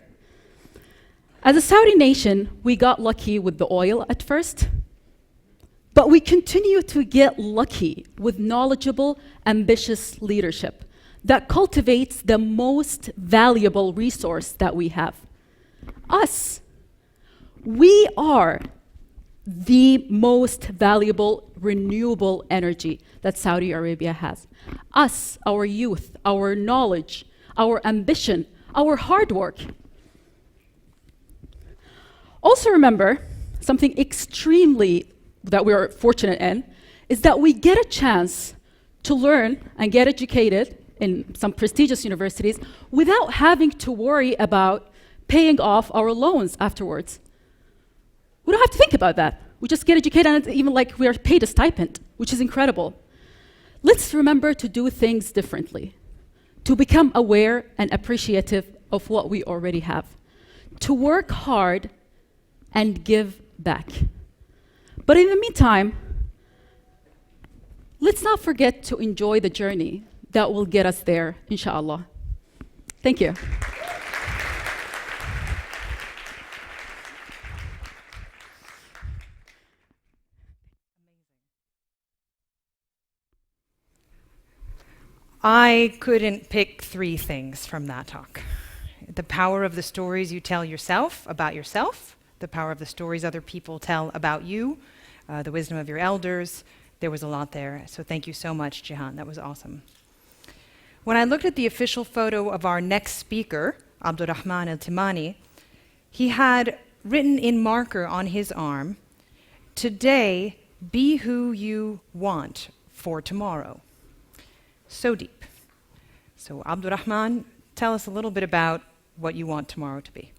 As a Saudi nation, we got lucky with the oil at first, but we continue to get lucky with knowledgeable, ambitious leadership that cultivates the most valuable resource that we have. Us. We are the most valuable renewable energy that Saudi Arabia has. Us, our youth, our knowledge, our ambition, our hard work. Also remember, something extremely that we're fortunate in, is that we get a chance to learn and get educated in some prestigious universities without having to worry about paying off our loans afterwards. We don't have to think about that. We just get educated, and even like we are paid a stipend, which is incredible. Let's remember to do things differently, to become aware and appreciative of what we already have, to work hard and give back. But in the meantime, let's not forget to enjoy the journey that will get us there, inshallah. Thank you. I couldn't pick 3 things from that talk. The power of the stories you tell yourself about yourself, the power of the stories other people tell about you, the wisdom of your elders. There was a lot there. So thank you so much, Jihan. That was awesome. When I looked at the official photo of our next speaker, Abdurrahman Al-Timani, he had written in marker on his arm, "Today, be who you want for tomorrow." So deep. So Abdurrahman, tell us a little bit about what you want tomorrow to be.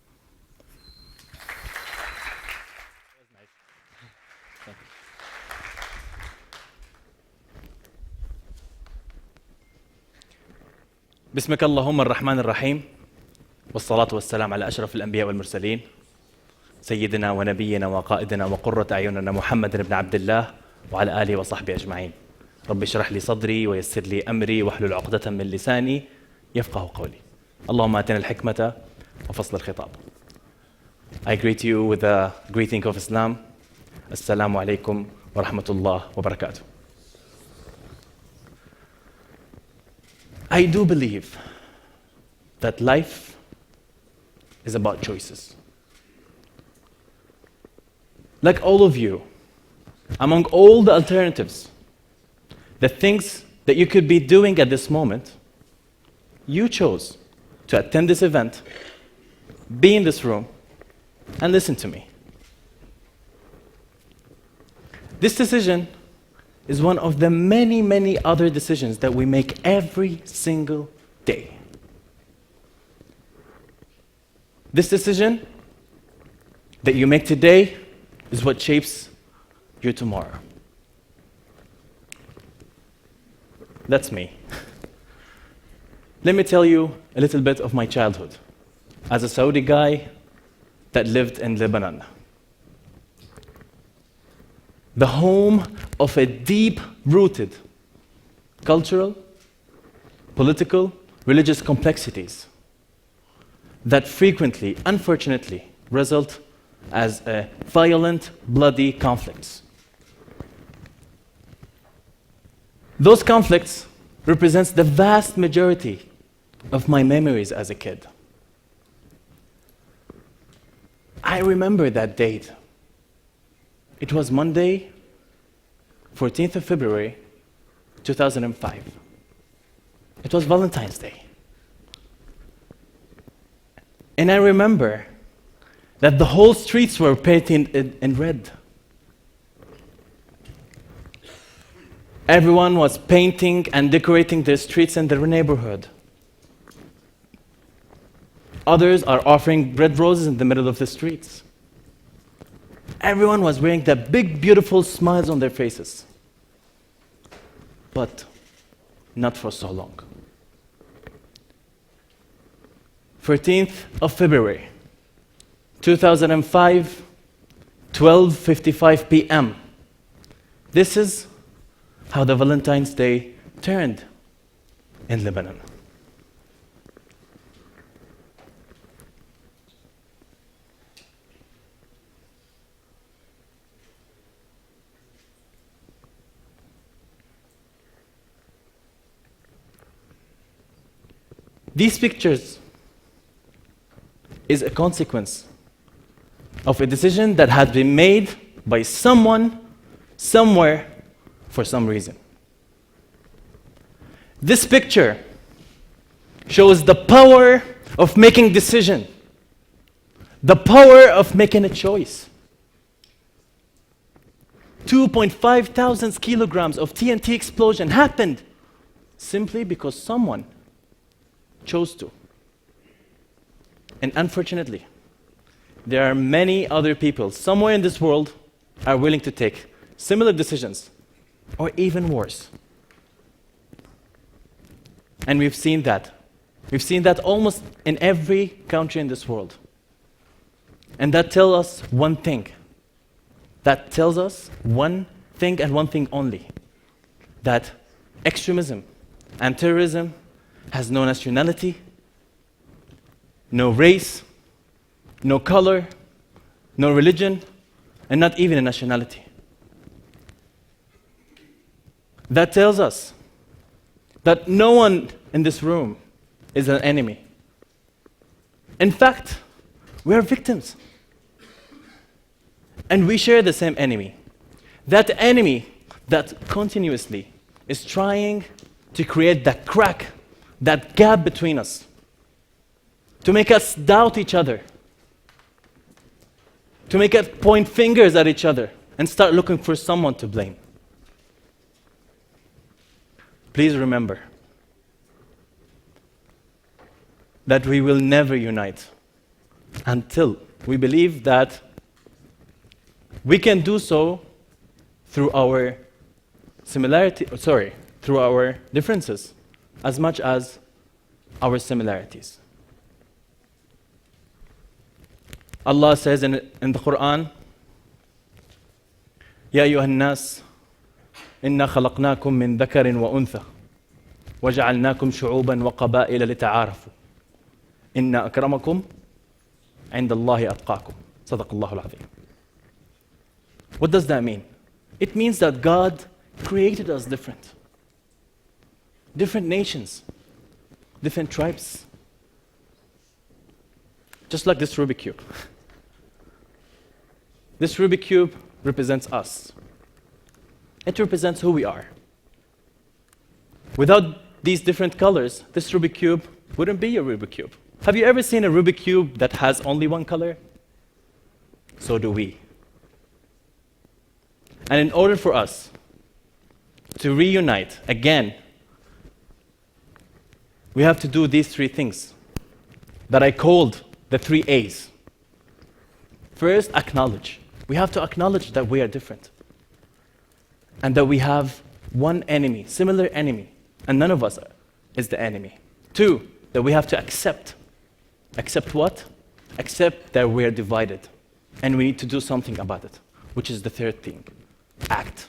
بسمك اللهم الرحمن الرحيم والصلاة والسلام على أشرف الأنبياء والمرسلين سيدنا ونبينا وقائدنا وقرة أعيننا محمد بن عبد الله وعلى آله وصحبه أجمعين. رب اشرح لي صدري ويسر لي أمري واحلل عقدة من لساني يفقه قولي. اللهم آتنا الحكمة وفصل الخطاب. I greet you with the greeting of Islam. Assalamu alaikum wa rahmatullah wa barakatuh. I do believe that life is about choices. Like all of you, among all the alternatives, the things that you could be doing at this moment, you chose to attend this event, be in this room, and listen to me. This decision is one of the many, many other decisions that we make every single day. This decision that you make today is what shapes your tomorrow. That's me. Let me tell you a little bit of my childhood as a Saudi guy that lived in Lebanon, the home of a deep-rooted cultural, political, religious complexities that frequently, unfortunately, result as violent, bloody conflicts. Those conflicts represents the vast majority of my memories as a kid. I remember that date. It was Monday, 14th of February, 2005. It was Valentine's Day. And I remember that the whole streets were painted in red. Everyone was painting and decorating their streets in their neighborhood. Others are offering red roses in the middle of the streets. Everyone was wearing the big, beautiful smiles on their faces. But not for so long. 14th of February, 2005, 12:55 p.m. This is how the Valentine's Day turned in Lebanon. These pictures is a consequence of a decision that had been made by someone, somewhere, for some reason. This picture shows the power of making decision, the power of making a choice. 2.5 thousand kilograms of TNT explosion happened simply because someone chose to. And unfortunately, there are many other people somewhere in this world are willing to take similar decisions, or even worse. And we've seen that. We've seen that almost in every country in this world. And that tells us one thing. That tells us one thing and one thing only. That extremism and terrorism has no nationality, no race, no color, no religion, and not even a nationality. That tells us that no one in this room is an enemy. In fact, we are victims. And we share the same enemy. That enemy that continuously is trying to create that crack, that gap between us, to make us doubt each other, to make us point fingers at each other and start looking for someone to blame. Please remember that we will never unite until we believe that we can do so through our through our differences as much as our similarities. Allah says in the Quran, يا أيها الناس إنا خلقناكم من ذكر وأنثى وجعلناكم شعوبا وقبائل لتعارفوا إن أكرمكم عند الله أتقاكم صدق الله العظيم. What does that mean? It means that God created us different nations, different tribes. Just like this Rubik Cube. This Rubik Cube represents us. It represents who we are. Without these different colors, this Rubik Cube wouldn't be a Rubik Cube. Have you ever seen a Rubik Cube that has only one color? So do we. And in order for us to reunite again, we have to do these three things that I called the 3 A's. First, acknowledge. We have to acknowledge that we are different and that we have one enemy, similar enemy, and none of us is the enemy. 2, that we have to accept. Accept what? Accept that we are divided and we need to do something about it, which is the third thing, act.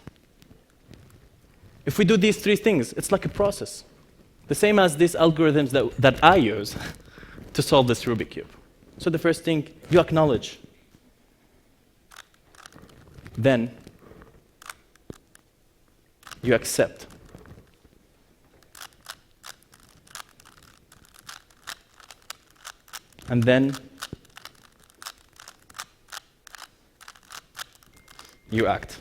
If we do these 3 things, it's like a process. The same as these algorithms that I use to solve this Rubik Cube. So the first thing, you acknowledge. Then, you accept. And then, you act.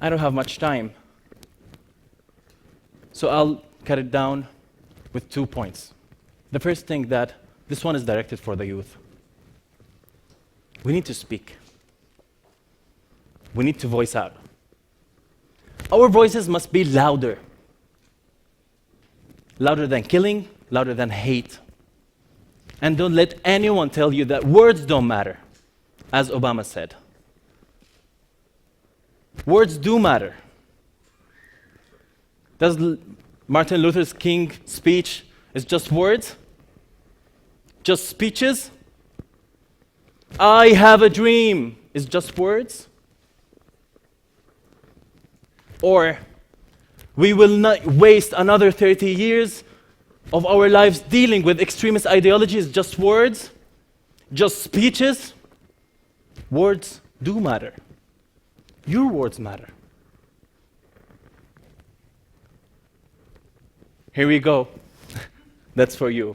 I don't have much time, so I'll cut it down with 2 points. The first thing, that this one is directed for the youth. We need to speak. We need to voice out. Our voices must be louder. Louder than killing, louder than hate. And don't let anyone tell you that words don't matter, as Obama said. Words do matter. Does Martin Luther King's speech is just words? Just speeches? I have a dream is just words? Or we will not waste another 30 years of our lives dealing with extremist ideologies, just words? Just speeches? Words do matter. Your words matter. Here we go. That's for you.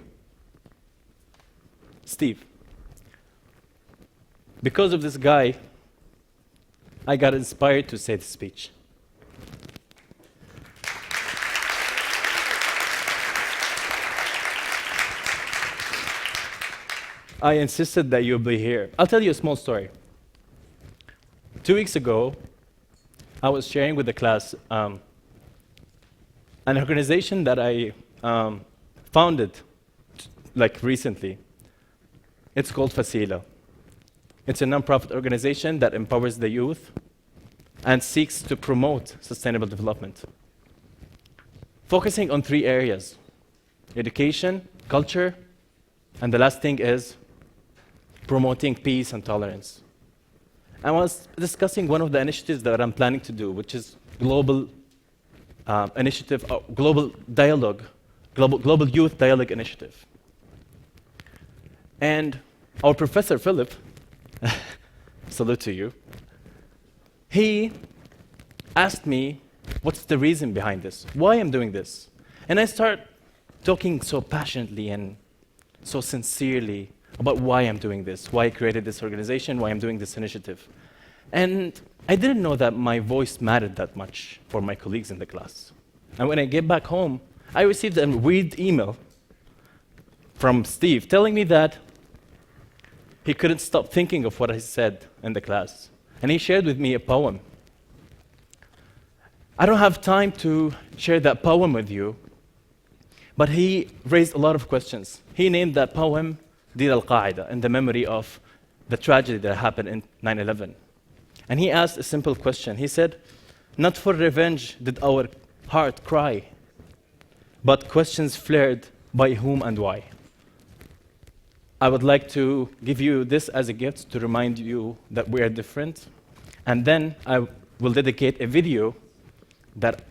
Steve. Because of this guy, I got inspired to say the speech. I insisted that you'll be here. I'll tell you a small story. 2 weeks ago, I was sharing with the class an organization that I founded like recently. It's called Fasila. It's a nonprofit organization that empowers the youth and seeks to promote sustainable development, focusing on 3 areas: education, culture, and the last thing is promoting peace and tolerance. I was discussing one of the initiatives that I'm planning to do, which is global initiative, global dialogue, global youth dialogue initiative. And our professor, Philip, salute to you, he asked me, what's the reason behind this? Why I'm doing this? And I start talking so passionately and so sincerely about why I'm doing this, why I created this organization, why I'm doing this initiative. And I didn't know that my voice mattered that much for my colleagues in the class. And when I get back home, I received a weird email from Steve telling me that he couldn't stop thinking of what I said in the class. And he shared with me a poem. I don't have time to share that poem with you, but he raised a lot of questions. He named that poem Dir al-Qaida, in the memory of the tragedy that happened in 9/11. And he asked a simple question. He said, not for revenge did our heart cry, but questions flared by whom and why. I would like to give you this as a gift to remind you that we are different. And then I will dedicate a video that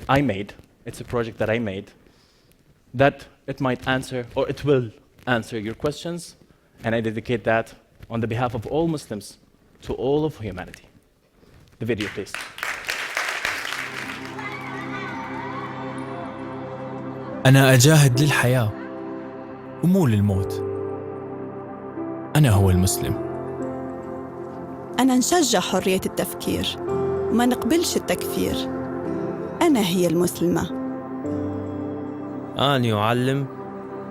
I made. It's a project that I made that it might answer, or it will answer your questions. And I dedicate that on the behalf of all Muslims to all of humanity. The video, please. أنا أجاهد للحياة ومو للموت. أنا هو المسلم. أنا نشجع حرية التفكير وما نقبلش التكفير. أنا هي المسلمة. أنا أعلم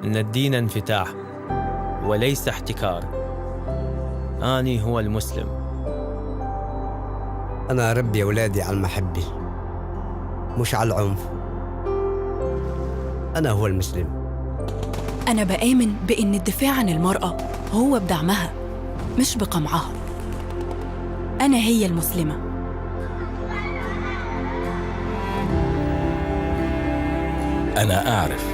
أن الدين انفتاح وليس احتكار. أنا هو المسلم. أنا أربي أولادي على المحبة مش على العنف. أنا هو المسلم. أنا بآمن بأن الدفاع عن المرأة هو بدعمها مش بقمعها. أنا هي المسلمة. أنا أعرف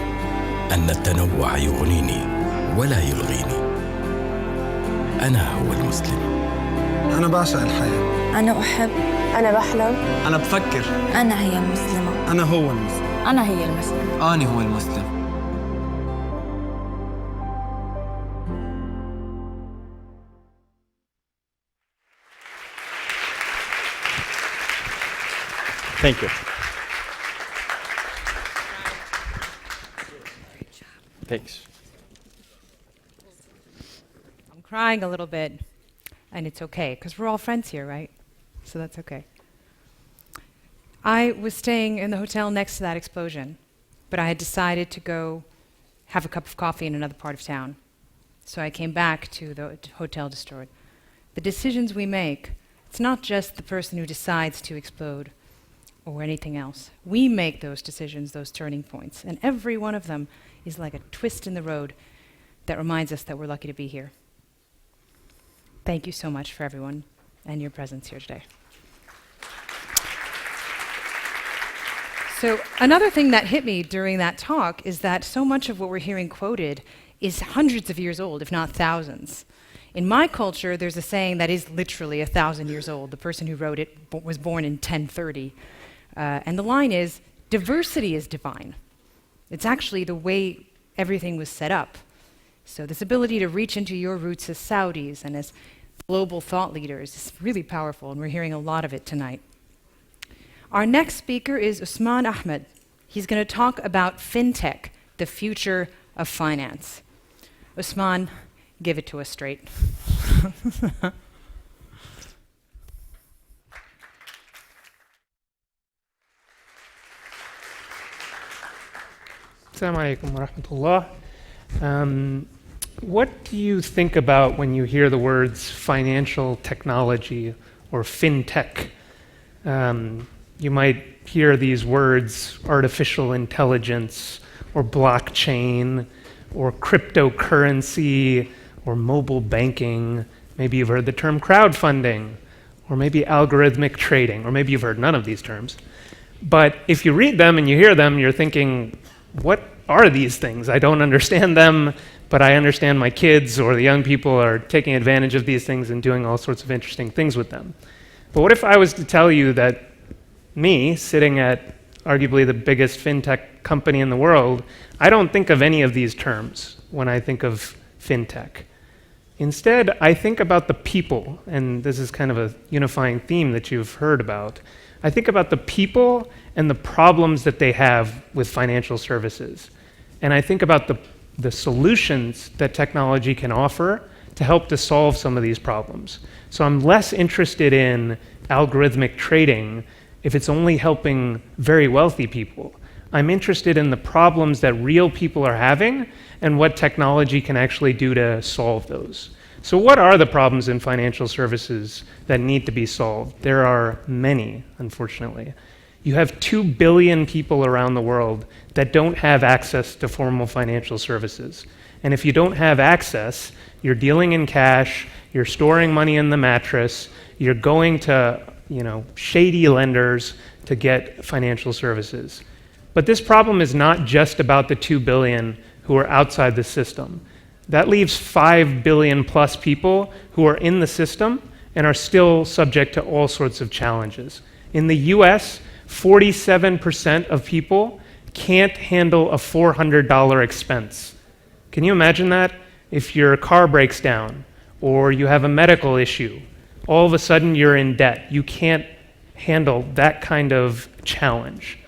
أن التنوع يغنيني ولا يلغيني. أنا هو المسلم. أنا بعشق الحياة. أنا أحب. أنا بحلم. أنا بفكر. أنا هي المسلمة. أنا هو المسلم. أنا هي المسلم. أنا هو المسلم. Thank you. Thanks. I'm crying a little bit, and it's okay, because we're all friends here, right? So that's okay. I was staying in the hotel next to that explosion, but I had decided to go have a cup of coffee in another part of town. So I came back to the hotel destroyed. The decisions we make, it's not just the person who decides to explode or anything else. We make those decisions, those turning points, and every one of them is like a twist in the road that reminds us that we're lucky to be here. Thank you so much for everyone and your presence here today. So another thing that hit me during that talk is that so much of what we're hearing quoted is hundreds of years old, if not thousands. In my culture, there's a saying that is literally 1,000 years old. The person who wrote it was born in 1030. And the line is, diversity is divine. It's actually the way everything was set up. So this ability to reach into your roots as Saudis and as global thought leaders is really powerful, and we're hearing a lot of it tonight. Our next speaker is Usman Ahmed. He's going to talk about fintech, the future of finance. Usman, give it to us straight. Assalamu alaikum wa rahmatullah. What do you think about when you hear the words financial technology or fintech? You might hear these words, artificial intelligence or blockchain or cryptocurrency or mobile banking. Maybe you've heard the term crowdfunding, or maybe algorithmic trading, or maybe you've heard none of these terms. But if you read them and you hear them, you're thinking, what are these things? I don't understand them, but I understand my kids or the young people are taking advantage of these things and doing all sorts of interesting things with them. But what if I was to tell you that me, sitting at arguably the biggest fintech company in the world, I don't think of any of these terms when I think of fintech. Instead, I think about the people, and this is kind of a unifying theme that you've heard about. I think about the people and the problems that they have with financial services. And I think about the solutions that technology can offer to help to solve some of these problems. So I'm less interested in algorithmic trading if it's only helping very wealthy people. I'm interested in the problems that real people are having and what technology can actually do to solve those. So what are the problems in financial services that need to be solved? There are many, unfortunately. You have 2 billion people around the world that don't have access to formal financial services. And if you don't have access, you're dealing in cash, you're storing money in the mattress, you're going to, shady lenders to get financial services. But this problem is not just about the 2 billion who are outside the system. That leaves 5 billion plus people who are in the system and are still subject to all sorts of challenges. In the US, 47% of people can't handle a $400 expense. Can you imagine that? If your car breaks down, or you have a medical issue, all of a sudden you're in debt. You can't handle that kind of challenge.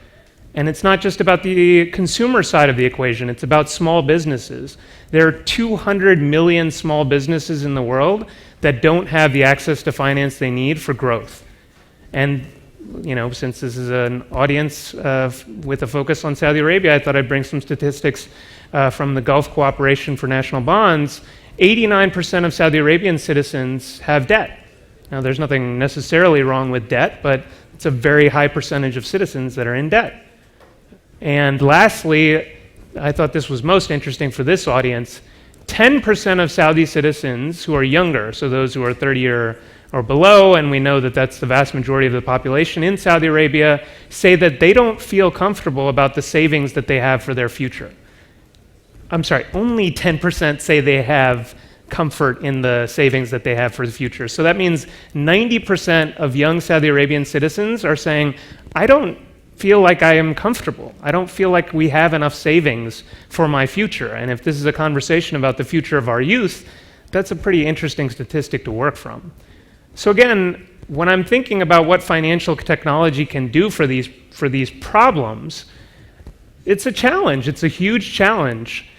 And it's not just about the consumer side of the equation, it's about small businesses. There are 200 million small businesses in the world that don't have the access to finance they need for growth. And since this is an audience with a focus on Saudi Arabia, I thought I'd bring some statistics from the Gulf Cooperation for National Bonds. 89% of Saudi Arabian citizens have debt. Now, there's nothing necessarily wrong with debt, but it's a very high percentage of citizens that are in debt. And lastly, I thought this was most interesting for this audience, 10% of Saudi citizens who are younger, so those who are 30 or below, and we know that that's the vast majority of the population in Saudi Arabia, say that they don't feel comfortable about the savings that they have for their future. I'm sorry, only 10% say they have comfort in the savings that they have for the future. So that means 90% of young Saudi Arabian citizens are saying, I don't feel like I am comfortable. I don't feel like we have enough savings for my future. And if this is a conversation about the future of our youth, that's a pretty interesting statistic to work from. So again, when I'm thinking about what financial technology can do for these problems, it's a challenge. It's a huge challenge.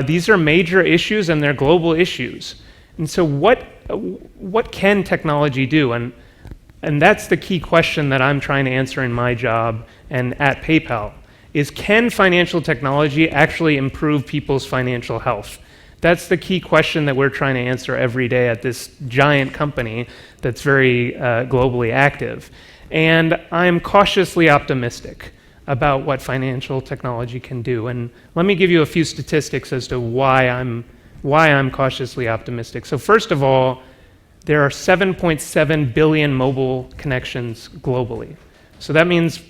These are major issues and they're global issues. And so what can technology do? And that's the key question that I'm trying to answer in my job and at PayPal, is can financial technology actually improve people's financial health? That's the key question that we're trying to answer every day at this giant company that's very globally active. And I'm cautiously optimistic about what financial technology can do. And let me give you a few statistics as to why I'm cautiously optimistic. So first of all, there are 7.7 billion mobile connections globally. So that means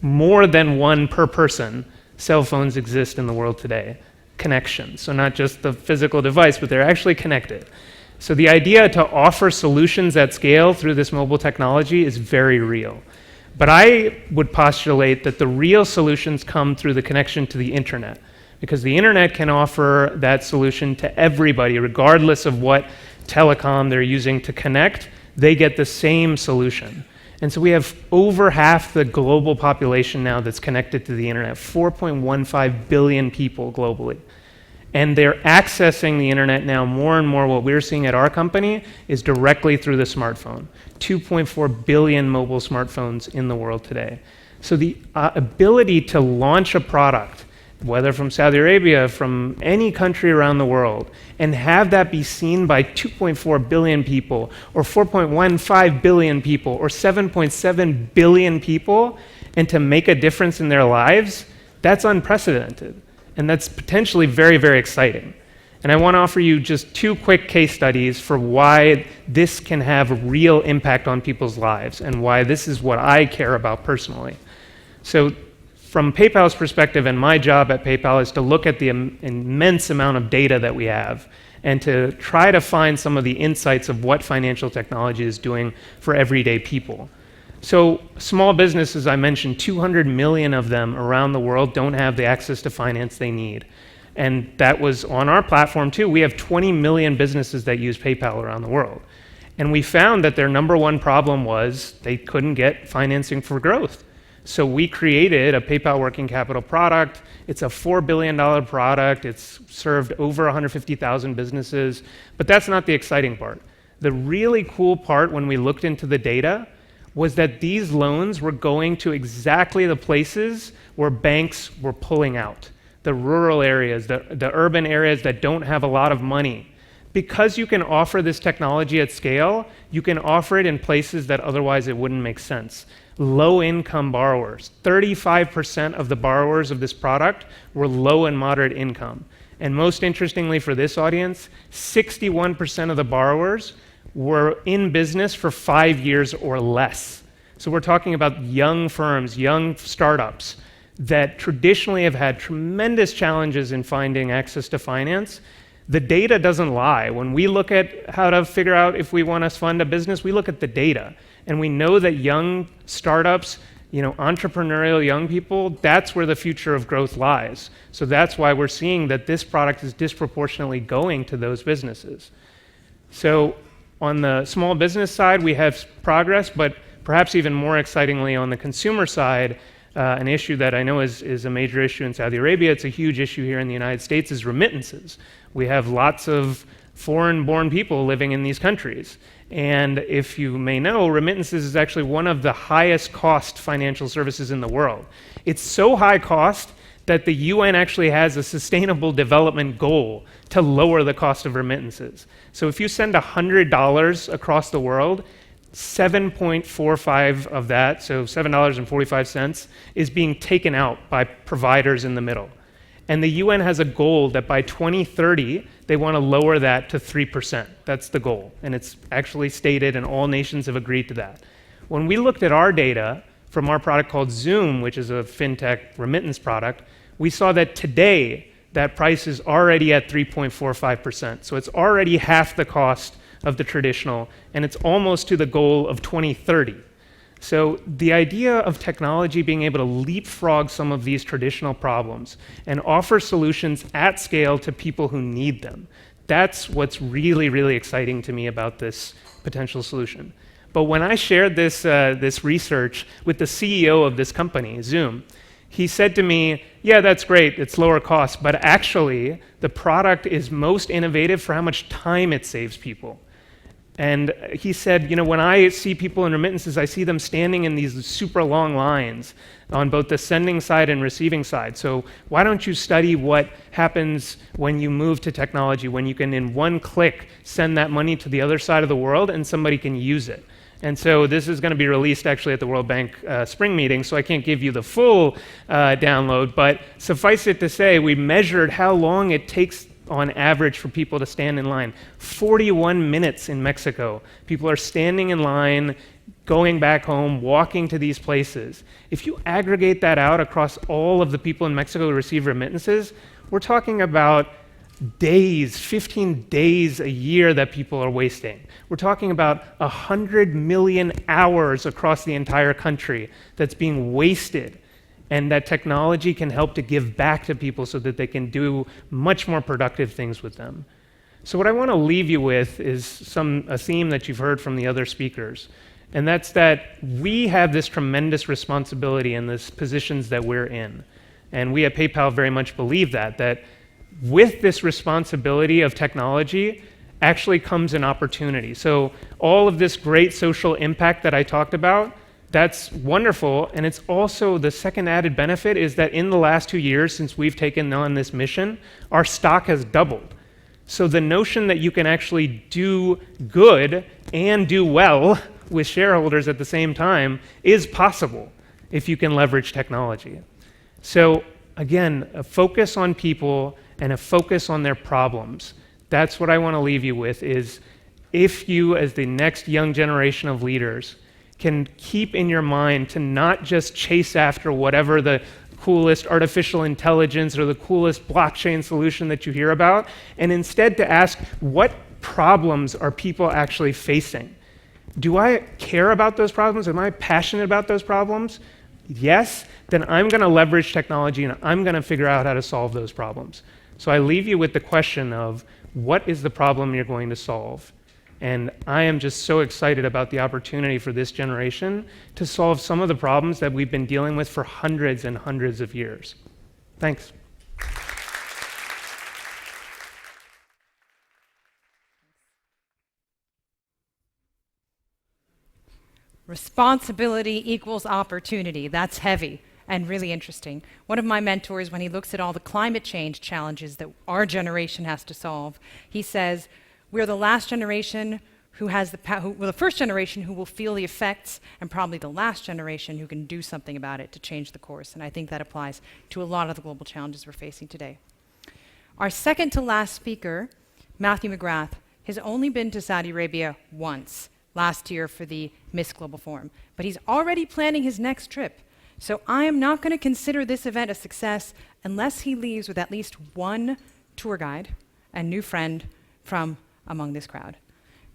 more than one per person cell phones exist in the world today. Connections. So not just the physical device, but they're actually connected. So the idea to offer solutions at scale through this mobile technology is very real. But I would postulate that the real solutions come through the connection to the internet, because the internet can offer that solution to everybody, regardless of what telecom they're using to connect. They get the same solution. And so we have over half the global population now that's connected to the internet, 4.15 billion people globally. And they're accessing the internet now more and more. What we're seeing at our company is directly through the smartphone. 2.4 billion mobile smartphones in the world today. So the ability to launch a product, whether from Saudi Arabia, from any country around the world, and have that be seen by 2.4 billion people, or 4.15 billion people, or 7.7 billion people, and to make a difference in their lives, that's unprecedented. And that's potentially very, very exciting. And I want to offer you just two quick case studies for why this can have a real impact on people's lives and why this is what I care about personally. So from PayPal's perspective, and my job at PayPal is to look at the immense amount of data that we have and to try to find some of the insights of what financial technology is doing for everyday people. So small businesses, I mentioned, 200 million of them around the world don't have the access to finance they need. And that was on our platform too. We have 20 million businesses that use PayPal around the world. And we found that their number one problem was they couldn't get financing for growth. So we created a PayPal working capital product. It's a $4 billion product. It's served over 150,000 businesses. But that's not the exciting part. The really cool part when we looked into the data was that these loans were going to exactly the places where banks were pulling out. The rural areas, the urban areas that don't have a lot of money. Because you can offer this technology at scale, you can offer it in places that otherwise it wouldn't make sense. Low-income borrowers. 35% of the borrowers of this product were low and moderate income. And most interestingly for this audience, 61% of the borrowers were in business for 5 years or less. So we're talking about young firms, young startups that traditionally have had tremendous challenges in finding access to finance. The data doesn't lie. When we look at how to figure out if we want to fund a business, we look at the data. And we know that young startups, entrepreneurial young people, that's where the future of growth lies. So that's why we're seeing that this product is disproportionately going to those businesses. So on the small business side, we have progress, but perhaps even more excitingly on the consumer side, an issue that I know is a major issue in Saudi Arabia, it's a huge issue here in the United States, is remittances. We have lots of foreign-born people living in these countries. And if you may know, remittances is actually one of the highest cost financial services in the world. It's so high cost that the UN actually has a sustainable development goal to lower the cost of remittances. So if you send $100 across the world, 7.45 of that, so $7.45, is being taken out by providers in the middle. And the UN has a goal that by 2030, they want to lower that to 3%. That's the goal. And it's actually stated, and all nations have agreed to that. When we looked at our data from our product called Zoom, which is a fintech remittance product, we saw that today, that price is already at 3.45%. So it's already half the cost of the traditional, and it's almost to the goal of 2030. So the idea of technology being able to leapfrog some of these traditional problems and offer solutions at scale to people who need them, that's what's really, really exciting to me about this potential solution. But when I shared this research with the CEO of this company, Zoom, he said to me, yeah, that's great, it's lower cost, but actually the product is most innovative for how much time it saves people. And he said, you know, when I see people in remittances, I see them standing in these super long lines on both the sending side and receiving side. So why don't you study what happens when you move to technology, when you can, in one click, send that money to the other side of the world and somebody can use it. And so this is going to be released actually at the World Bank spring meeting, so I can't give you the full download, but suffice it to say, we measured how long it takes on average for people to stand in line. 41 minutes in Mexico. People are standing in line, going back home, walking to these places. If you aggregate that out across all of the people in Mexico who receive remittances, we're talking about days, 15 days a year that people are wasting. We're talking about 100 million hours across the entire country that's being wasted, and that technology can help to give back to people so that they can do much more productive things with them. So what I want to leave you with is a theme that you've heard from the other speakers, and that's that we have this tremendous responsibility in the positions that we're in. And we at PayPal very much believe that with this responsibility of technology actually comes an opportunity. So all of this great social impact that I talked about, that's wonderful, and it's also the second added benefit is that in the last 2 years since we've taken on this mission, our stock has doubled. So the notion that you can actually do good and do well with shareholders at the same time is possible if you can leverage technology. So again, a focus on people and a focus on their problems. That's what I want to leave you with is if you, as the next young generation of leaders, can keep in your mind to not just chase after whatever the coolest artificial intelligence or the coolest blockchain solution that you hear about, and instead to ask, what problems are people actually facing? Do I care about those problems? Am I passionate about those problems? Yes, then I'm going to leverage technology and I'm going to figure out how to solve those problems. So I leave you with the question of, what is the problem you're going to solve? And I am just so excited about the opportunity for this generation to solve some of the problems that we've been dealing with for hundreds and hundreds of years. Thanks. Responsibility equals opportunity. That's heavy and really interesting. One of my mentors, when he looks at all the climate change challenges that our generation has to solve, he says, we're the last generation who has the first generation who will feel the effects, and probably the last generation who can do something about it to change the course. And I think that applies to a lot of the global challenges we're facing today. Our second to last speaker, Matthew McGrath, has only been to Saudi Arabia once, last year for the Misk Global Forum, but he's already planning his next trip. So I am not going to consider this event a success unless he leaves with at least one tour guide and new friend from among this crowd.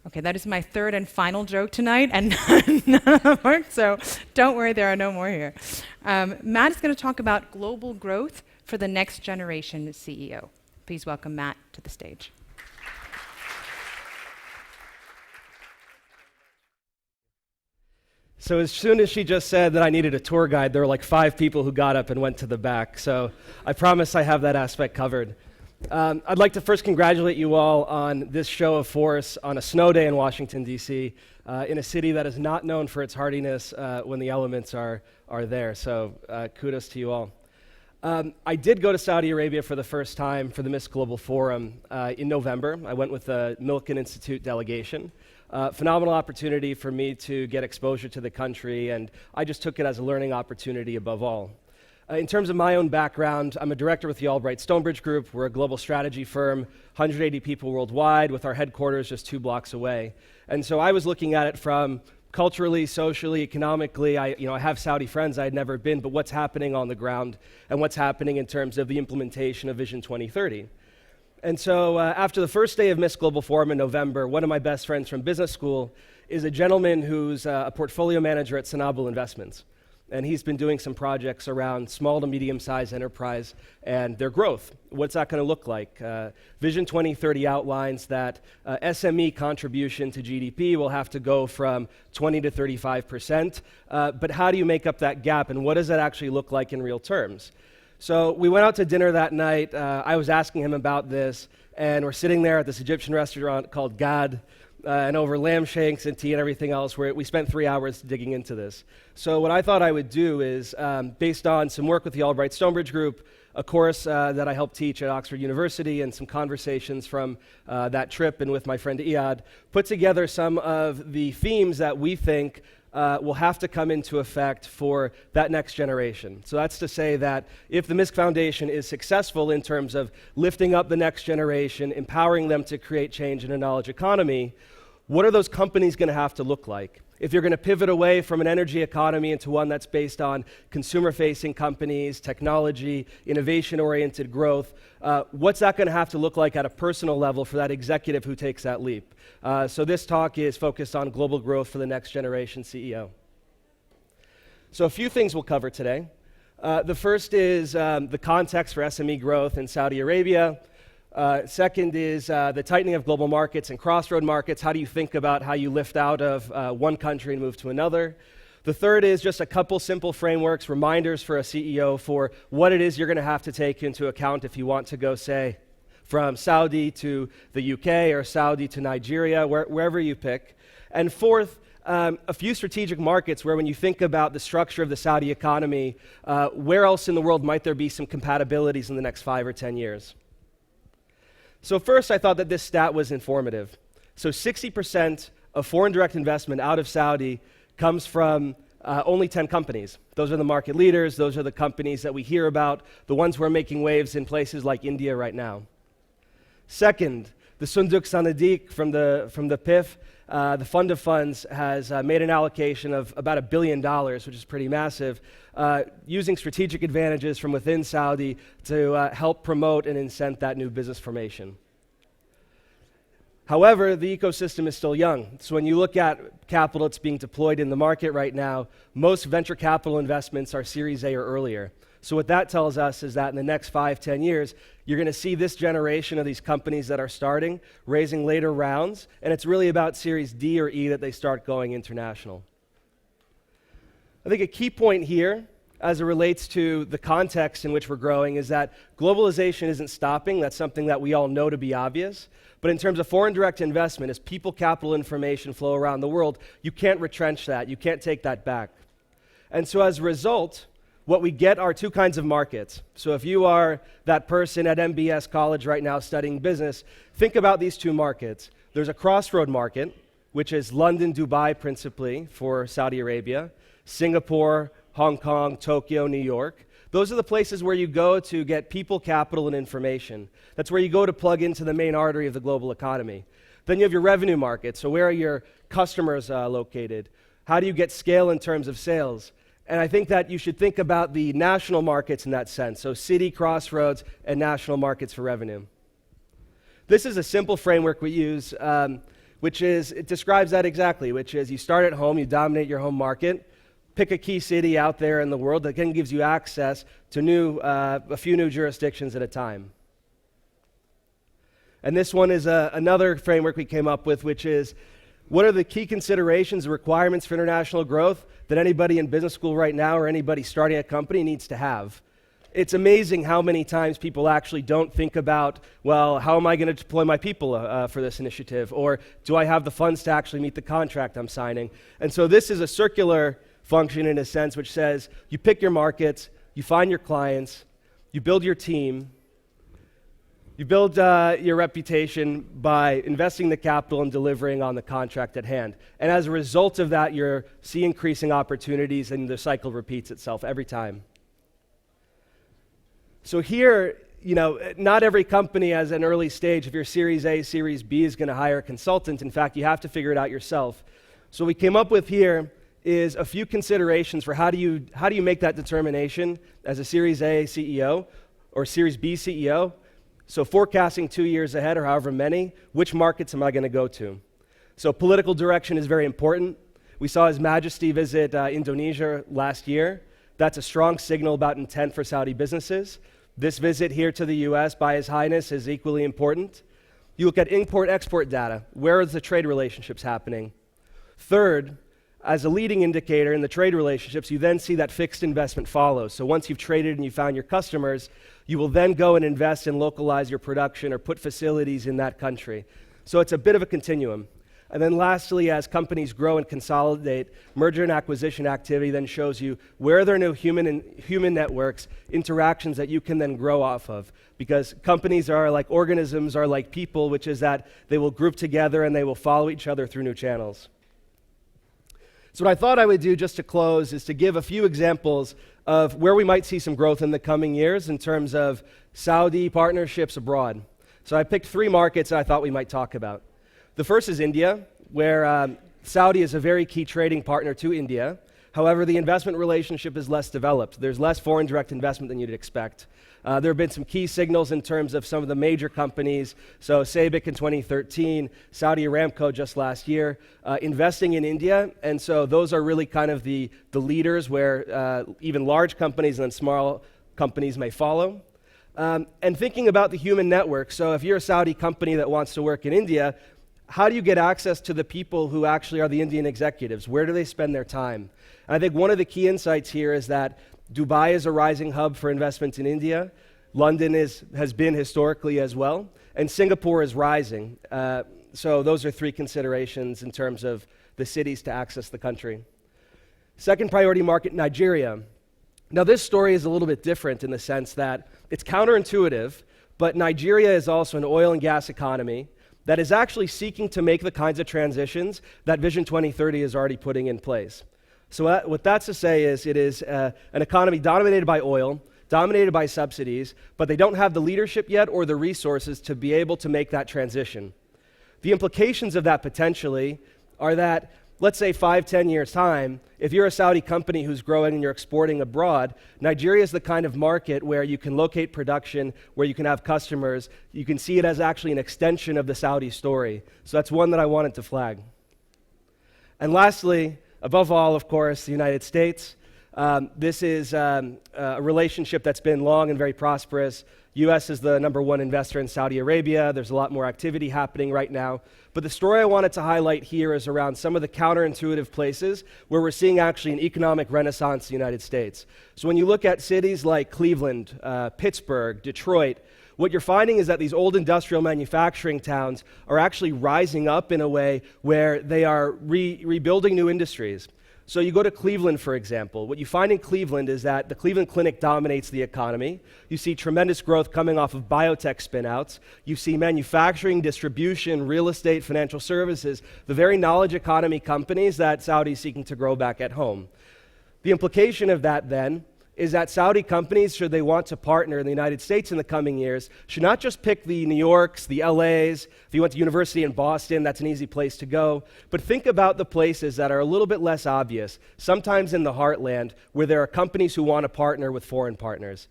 Okay, that is my third and final joke tonight, and none of them worked, so don't worry, there are no more here. Matt is going to talk about global growth for the next generation CEO. Please welcome Matt to the stage. So as soon as she just said that I needed a tour guide, there were like 5 people who got up and went to the back. So I promise I have that aspect covered. I'd like to first congratulate you all on this show of force on a snow day in Washington, D.C., in a city that is not known for its hardiness when the elements are there. So kudos to you all. I did go to Saudi Arabia for the first time for the Misk Global Forum in November. I went with the Milken Institute delegation. Phenomenal opportunity for me to get exposure to the country, and I just took it as a learning opportunity above all. In terms of my own background, I'm a director with the Albright Stonebridge Group. We're a global strategy firm, 180 people worldwide, with our headquarters just 2 blocks away. And so I was looking at it from culturally, socially, economically. I have Saudi friends I had never been, but what's happening on the ground and what's happening in terms of the implementation of Vision 2030. And so after the first day of Misk Global Forum in November, one of my best friends from business school is a gentleman who's a portfolio manager at Sanabul Investments. And he's been doing some projects around small to medium-sized enterprise and their growth. What's that going to look like? Vision 2030 outlines that SME contribution to GDP will have to go from 20 to 35%. But how do you make up that gap, and what does that actually look like in real terms? So we went out to dinner that night. I was asking him about this, and we're sitting there at this Egyptian restaurant called Gad, and over lamb shanks and tea and everything else, where we spent 3 hours digging into this. So what I thought I would do is, based on some work with the Albright Stonebridge Group, a course that I helped teach at Oxford University, and some conversations from that trip and with my friend Iyad, put together some of the themes that we think will have to come into effect for that next generation. So that's to say that if the Misk Foundation is successful in terms of lifting up the next generation, empowering them to create change in a knowledge economy, what are those companies going to have to look like? If you're going to pivot away from an energy economy into one that's based on consumer-facing companies, technology, innovation-oriented growth, what's that going to have to look like at a personal level for that executive who takes that leap? So this talk is focused on global growth for the next generation CEO. So a few things we'll cover today. The first is the context for SME growth in Saudi Arabia. Second is the tightening of global markets and crossroad markets. How do you think about how you lift out of one country and move to another? The third is just a couple simple frameworks, reminders for a CEO for what it is you're going to have to take into account if you want to go, say, from Saudi to the UK or Saudi to Nigeria, wherever you pick. And fourth, a few strategic markets where when you think about the structure of the Saudi economy, where else in the world might there be some compatibilities in the next 5 or 10 years? So first, I thought that this stat was informative. So 60% of foreign direct investment out of Saudi comes from only 10 companies. Those are the market leaders. Those are the companies that we hear about, the ones who are making waves in places like India right now. Second, the Sunduk Sanadik from the PIF, the fund of funds, has made an allocation of about $1 billion, which is pretty massive, using strategic advantages from within Saudi to help promote and incent that new business formation. However, the ecosystem is still young. So when you look at capital that's being deployed in the market right now, most venture capital investments are Series A or earlier. So what that tells us is that in the next 5, 10 years, you're going to see this generation of these companies that are starting, raising later rounds, and it's really about Series D or E that they start going international. I think a key point here, as it relates to the context in which we're growing, is that globalization isn't stopping. That's something that we all know to be obvious. But in terms of foreign direct investment, as people, capital, information flow around the world, you can't retrench that. You can't take that back. And so as a result, what we get are 2 kinds of markets. So if you are that person at MBS college right now studying business, think about these 2 markets. There's a crossroad market, which is London, Dubai principally for Saudi Arabia, Singapore, Hong Kong, Tokyo, New York. Those are the places where you go to get people, capital, and information. That's where you go to plug into the main artery of the global economy. Then you have your revenue market. So where are your customers located? How do you get scale in terms of sales? And I think that you should think about the national markets in that sense. So city, crossroads, and national markets for revenue. This is a simple framework we use, it describes that exactly, which is you start at home, you dominate your home market, pick a key city out there in the world that then gives you access to a few new jurisdictions at a time. And this one is another framework we came up with, which is What are the key considerations and requirements for international growth that anybody in business school right now or anybody starting a company needs to have? It's amazing how many times people actually don't think about, well, how am I going to deploy my people for this initiative? Or do I have the funds to actually meet the contract I'm signing? And so this is a circular function in a sense which says you pick your markets, you find your clients, you build your team, you build your reputation by investing the capital and delivering on the contract at hand. And as a result of that, you see increasing opportunities and the cycle repeats itself every time. So here, not every company has an early stage. If you're Series A, Series B is going to hire a consultant. In fact, you have to figure it out yourself. So what we came up with here is a few considerations for how do you make that determination as a Series A CEO or Series B CEO. So forecasting 2 years ahead or however many, which markets am I going to go to? So political direction is very important. We saw His Majesty visit Indonesia last year. That's a strong signal about intent for Saudi businesses. This visit here to the US by His Highness is equally important. You look at import-export data. Where are the trade relationships happening? Third, as a leading indicator in the trade relationships, you then see that fixed investment follows. So once you've traded and you found your customers, you will then go and invest and localize your production or put facilities in that country. So it's a bit of a continuum. And then lastly, as companies grow and consolidate, merger and acquisition activity then shows you where there are no human networks, interactions that you can then grow off of. Because companies are like organisms, are like people, which is that they will group together and they will follow each other through new channels. So what I thought I would do just to close is to give a few examples of where we might see some growth in the coming years in terms of Saudi partnerships abroad. So I picked 3 markets that I thought we might talk about. The first is India, where Saudi is a very key trading partner to India. However, the investment relationship is less developed. There's less foreign direct investment than you'd expect. There have been some key signals in terms of some of the major companies. So SABIC in 2013, Saudi Aramco just last year, investing in India. And so those are really kind of the leaders where even large companies and then small companies may follow. And thinking about the human network. So if you're a Saudi company that wants to work in India, how do you get access to the people who actually are the Indian executives? Where do they spend their time? And I think one of the key insights here is that Dubai is a rising hub for investment in India. London has been historically as well. And Singapore is rising. So those are 3 considerations in terms of the cities to access the country. Second priority market, Nigeria. Now this story is a little bit different in the sense that it's counterintuitive, but Nigeria is also an oil and gas economy that is actually seeking to make the kinds of transitions that Vision 2030 is already putting in place. So what that's to say is it is an economy dominated by oil, dominated by subsidies, but they don't have the leadership yet or the resources to be able to make that transition. The implications of that potentially are that, let's say 5-10 years' time, if you're a Saudi company who's growing and you're exporting abroad, Nigeria is the kind of market where you can locate production, where you can have customers. You can see it as actually an extension of the Saudi story. So that's one that I wanted to flag. And lastly, above all, of course, the United States. This is a relationship that's been long and very prosperous. U.S. is the #1 investor in Saudi Arabia. There's a lot more activity happening right now. But the story I wanted to highlight here is around some of the counterintuitive places where we're seeing actually an economic renaissance in the United States. So when you look at cities like Cleveland, Pittsburgh, Detroit, what you're finding is that these old industrial manufacturing towns are actually rising up in a way where they are rebuilding new industries. So you go to Cleveland, for example. What you find in Cleveland is that the Cleveland Clinic dominates the economy. You see tremendous growth coming off of biotech spinouts. You see manufacturing, distribution, real estate, financial services, the very knowledge economy companies that Saudi is seeking to grow back at home. The implication of that then is that Saudi companies, should they want to partner in the United States in the coming years, should not just pick the New Yorks, the LAs. If you went to university in Boston, that's an easy place to go. But think about the places that are a little bit less obvious, sometimes in the heartland, where there are companies who want to partner with foreign partners.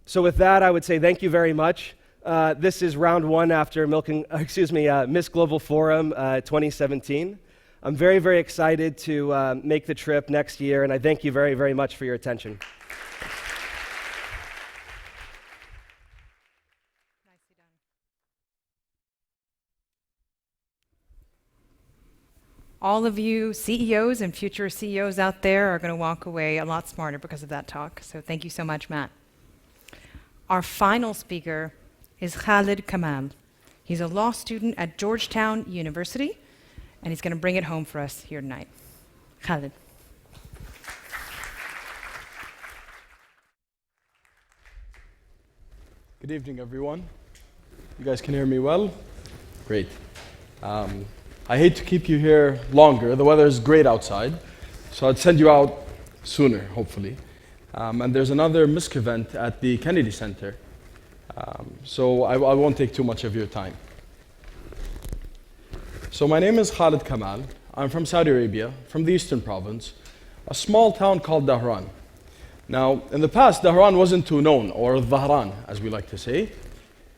So with that, I would say thank you very much. This is round 1 after Misk Global Forum 2017. I'm very, very excited to make the trip next year, and I thank you very, very much for your attention. All of you CEOs and future CEOs out there are going to walk away a lot smarter because of that talk. So thank you so much, Matt. Our final speaker is Khalid Kamal. He's a law student at Georgetown University, and he's going to bring it home for us here tonight. Khalid. Good evening, everyone. You guys can hear me well? Great. I hate to keep you here longer. The weather is great outside, so I'd send you out sooner, hopefully. And there's another Misk event at the Kennedy Center, so I won't take too much of your time. So my name is Khalid Kamal. I'm from Saudi Arabia, from the Eastern Province, a small town called Dahran. Now, in the past, Dahran wasn't too known, or Dhahran, as we like to say.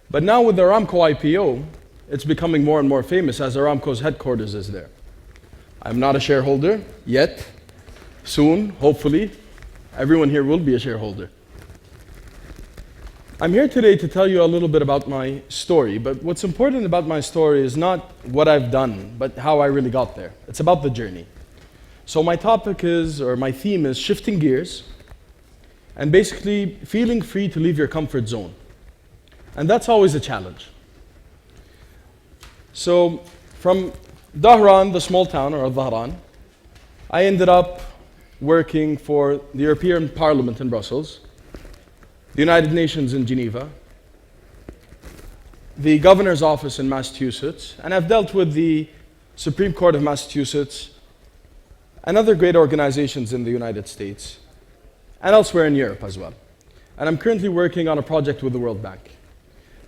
But now with the Aramco IPO, it's becoming more and more famous as Aramco's headquarters is there. I'm not a shareholder yet. Soon, hopefully, everyone here will be a shareholder. I'm here today to tell you a little bit about my story, but what's important about my story is not what I've done, but how I really got there. It's about the journey. So my topic is, or my theme is shifting gears, and basically feeling free to leave your comfort zone. And that's always a challenge. So from Dahran, the small town, or Dhahran, I ended up working for the European Parliament in Brussels, the United Nations in Geneva, the Governor's Office in Massachusetts, and I've dealt with the Supreme Court of Massachusetts and other great organizations in the United States and elsewhere in Europe as well. And I'm currently working on a project with the World Bank.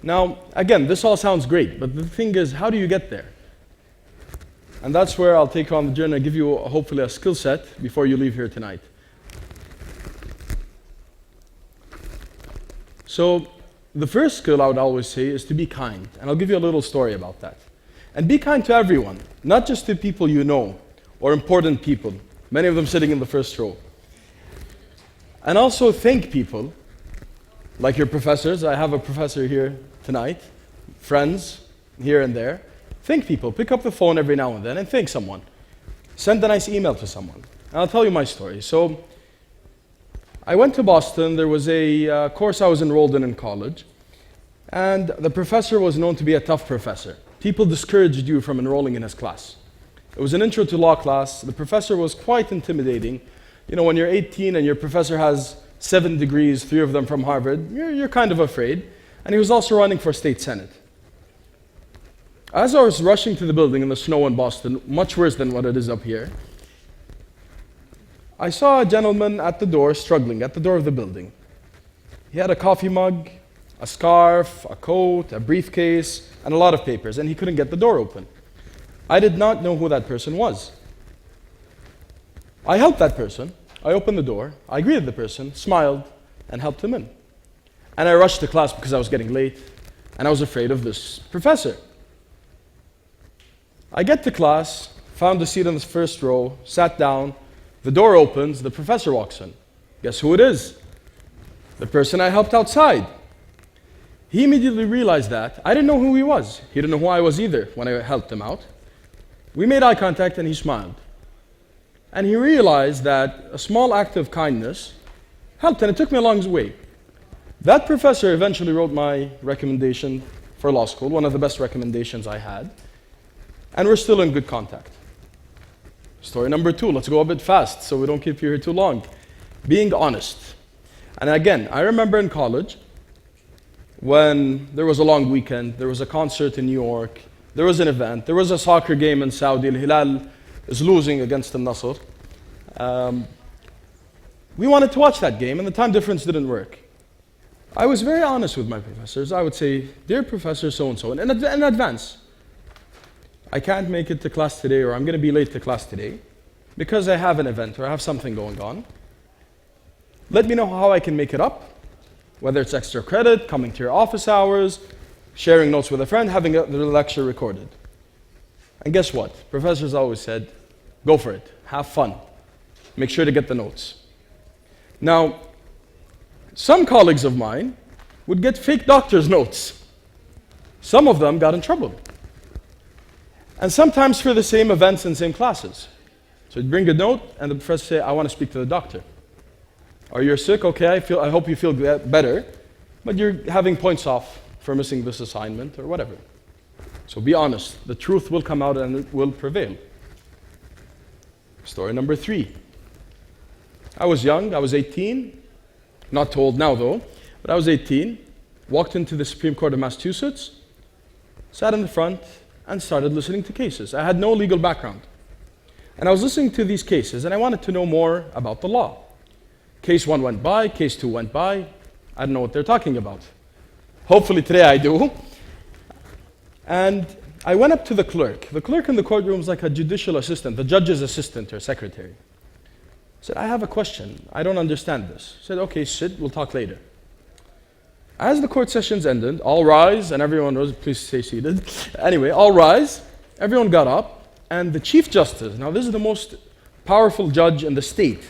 Now, again, this all sounds great, but the thing is, how do you get there? And that's where I'll take you on the journey and give you, hopefully, a skill set before you leave here tonight. So, the first skill I would always say is to be kind, and I'll give you a little story about that. And be kind to everyone, not just to people you know, or important people, many of them sitting in the first row. And also thank people, like your professors. I have a professor here tonight, friends here and there. Thank people. Pick up the phone every now and then and thank someone. Send a nice email to someone. And I'll tell you my story. So I went to Boston. There was a course I was enrolled in college. And the professor was known to be a tough professor. People discouraged you from enrolling in his class. It was an intro to law class. The professor was quite intimidating. You know, when you're 18 and your professor has 7 degrees, 3 of them from Harvard, you're kind of afraid. And he was also running for state senate. As I was rushing to the building in the snow in Boston, much worse than what it is up here, I saw a gentleman at the door, struggling, at the door of the building. He had a coffee mug, a scarf, a coat, a briefcase, and a lot of papers, and he couldn't get the door open. I did not know who that person was. I helped that person. I opened the door, I greeted the person, smiled, and helped him in. And I rushed to class because I was getting late, and I was afraid of this professor. I get to class, found a seat in the first row, sat down, the door opens, the professor walks in. Guess who it is? The person I helped outside. He immediately realized that. I didn't know who he was. He didn't know who I was either when I helped him out. We made eye contact and he smiled. And he realized that a small act of kindness helped, and it took me a long way. That professor eventually wrote my recommendation for law school, one of the best recommendations I had, and we're still in good contact. Story number 2, let's go a bit fast so we don't keep you here too long. Being honest. And again, I remember in college, when there was a long weekend, there was a concert in New York, there was an event, there was a soccer game in Saudi, Al-Hilal is losing against Al-Nasr. We wanted to watch that game, and the time difference didn't work. I was very honest with my professors. I would say, dear professor so-and-so, in advance, I can't make it to class today, or I'm going to be late to class today, because I have an event or I have something going on. Let me know how I can make it up, whether it's extra credit, coming to your office hours, sharing notes with a friend, having the lecture recorded. And guess what? Professors always said, go for it, have fun. Make sure to get the notes. Now, some colleagues of mine would get fake doctor's notes. Some of them got in trouble. and sometimes for the same events and same classes. So you'd bring a note, and the professor say, I want to speak to the doctor. Or you're sick, okay, I hope you feel better, but you're having points off for missing this assignment or whatever. So be honest. The truth will come out and it will prevail. Story number 3. I was young, I was 18, not too old now though, but I was 18, walked into the Supreme Court of Massachusetts, sat in the front, and started listening to cases. I had no legal background. And I was listening to these cases, and I wanted to know more about the law. Case 1 went by, case 2 went by. I don't know what they're talking about. Hopefully today I do. And I went up to the clerk. The clerk in the courtroom is like a judicial assistant, the judge's assistant or secretary. I said, I have a question. I don't understand this. He said, okay, sit, we'll talk later. As the court sessions ended, all rise, and everyone rose, please stay seated. Anyway, all rise, everyone got up, and the Chief Justice, now this is the most powerful judge in the state,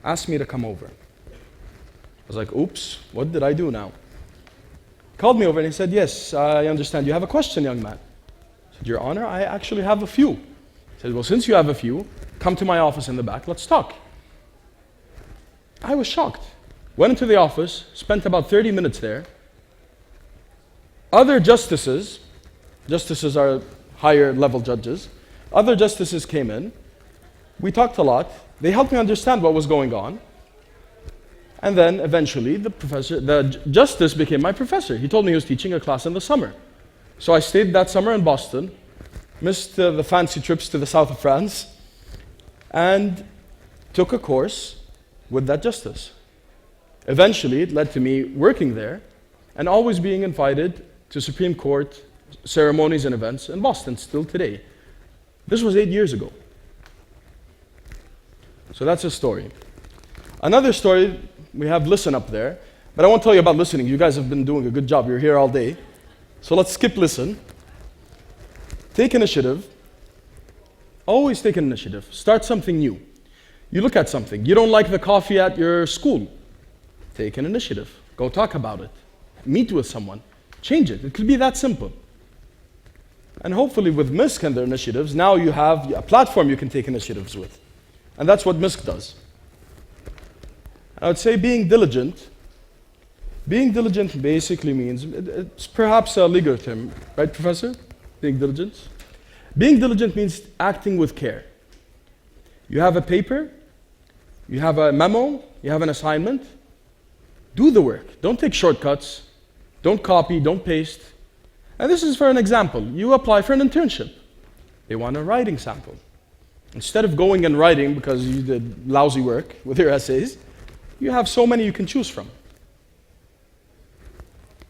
asked me to come over. I was like, oops, what did I do now? He called me over and he said, yes, I understand you have a question, young man. I said, Your Honor, I actually have a few. He said, well, since you have a few, come to my office in the back, let's talk. I was shocked. Went into the office, spent about 30 minutes there. Other justices are higher level judges, other justices came in. We talked a lot. They helped me understand what was going on. And then eventually the justice became my professor. He told me he was teaching a class in the summer. So I stayed that summer in Boston, missed the fancy trips to the south of France, and took a course with that justice. Eventually, it led to me working there and always being invited to Supreme Court ceremonies and events in Boston, still today. This was 8 years ago. So that's a story. Another story, we have listen up there, but I won't tell you about listening. You guys have been doing a good job. You're here all day. So let's skip listen. Take initiative. Always take an initiative. Start something new. You look at something. You don't like the coffee at your school. Take an initiative. Go talk about it. Meet with someone. Change it. It could be that simple. And hopefully with Misk and their initiatives, now you have a platform you can take initiatives with. And that's what Misk does. I would say being diligent. Being diligent basically means, it's perhaps a legal term, right, Professor? Being diligent? Being diligent means acting with care. You have a paper, you have a memo, you have an assignment. Do the work. Don't take shortcuts. Don't copy, don't paste. And this is for an example. You apply for an internship. They want a writing sample. Instead of going and writing because you did lousy work with your essays, you have so many you can choose from.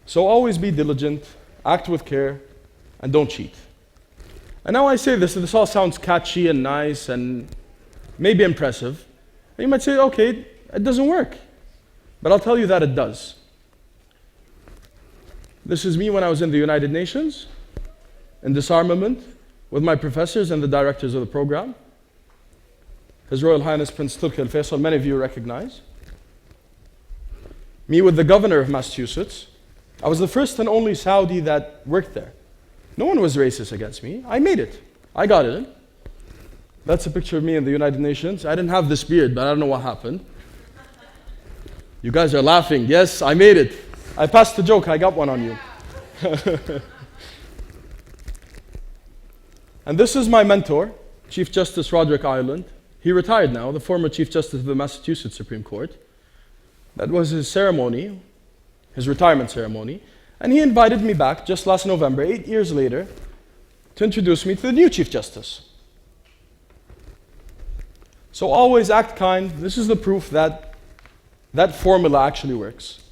So always be diligent, act with care, and don't cheat. And now I say this all sounds catchy and nice and maybe impressive. And you might say, okay, it doesn't work. But I'll tell you that it does. This is me when I was in the United Nations, in disarmament, with my professors and the directors of the program. His Royal Highness Prince Turki Al-Faisal, many of you recognize. Me with the governor of Massachusetts. I was the first and only Saudi that worked there. No one was racist against me. I made it. I got it in. That's a picture of me in the United Nations. I didn't have this beard, but I don't know what happened. You guys are laughing. Yes, I made it. I passed the joke. I got one on you. And this is my mentor, Chief Justice Roderick Ireland. He retired now, the former Chief Justice of the Massachusetts Supreme Court. That was his ceremony, his retirement ceremony. And he invited me back just last November, 8 years later, to introduce me to the new Chief Justice. So always act kind. This is the proof that that formula actually works.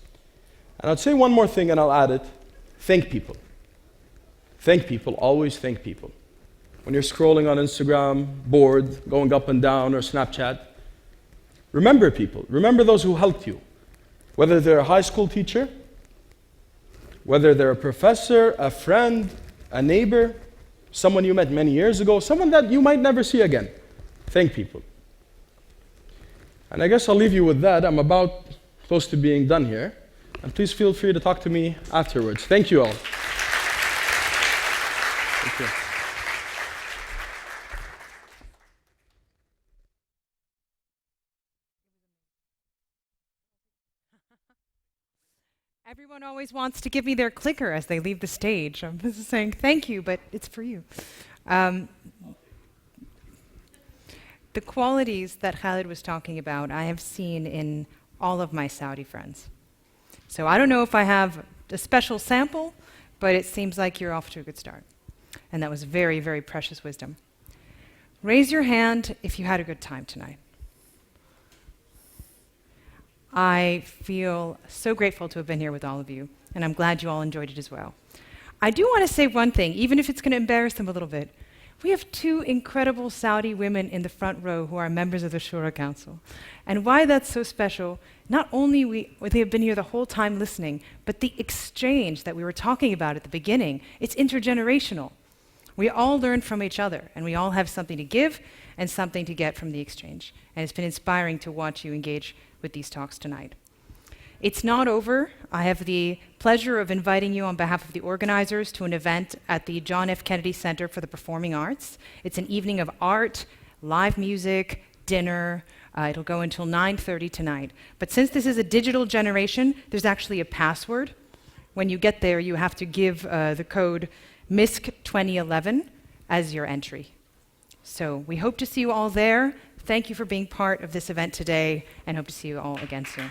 And I'd say one more thing and I'll add it. Thank people. Thank people. Always thank people. When you're scrolling on Instagram, bored, going up and down, or Snapchat, remember people. Remember those who helped you. Whether they're a high school teacher, whether they're a professor, a friend, a neighbor, someone you met many years ago, someone that you might never see again. Thank people. And I guess I'll leave you with that. I'm about close to being done here. And please feel free to talk to me afterwards. Thank you all. Thank you. Everyone always wants to give me their clicker as they leave the stage. I'm just saying thank you, but it's for you. The qualities that Khalid was talking about, I have seen in all of my Saudi friends. So I don't know if I have a special sample, but it seems like you're off to a good start. And that was very, very precious wisdom. Raise your hand if you had a good time tonight. I feel so grateful to have been here with all of you, and I'm glad you all enjoyed it as well. I do want to say one thing, even if it's going to embarrass them a little bit. We have two incredible Saudi women in the front row who are members of the Shura Council. And why that's so special, not only they have been here the whole time listening, but the exchange that we were talking about at the beginning, it's intergenerational. We all learn from each other, and we all have something to give and something to get from the exchange. And it's been inspiring to watch you engage with these talks tonight. It's not over. I have the pleasure of inviting you on behalf of the organizers to an event at the John F. Kennedy Center for the Performing Arts. It's an evening of art, live music, dinner. It'll go until 9:30 tonight. But since this is a digital generation, there's actually a password. When you get there, you have to give the code Misk 2011 as your entry. So we hope to see you all there. Thank you for being part of this event today, and hope to see you all again soon.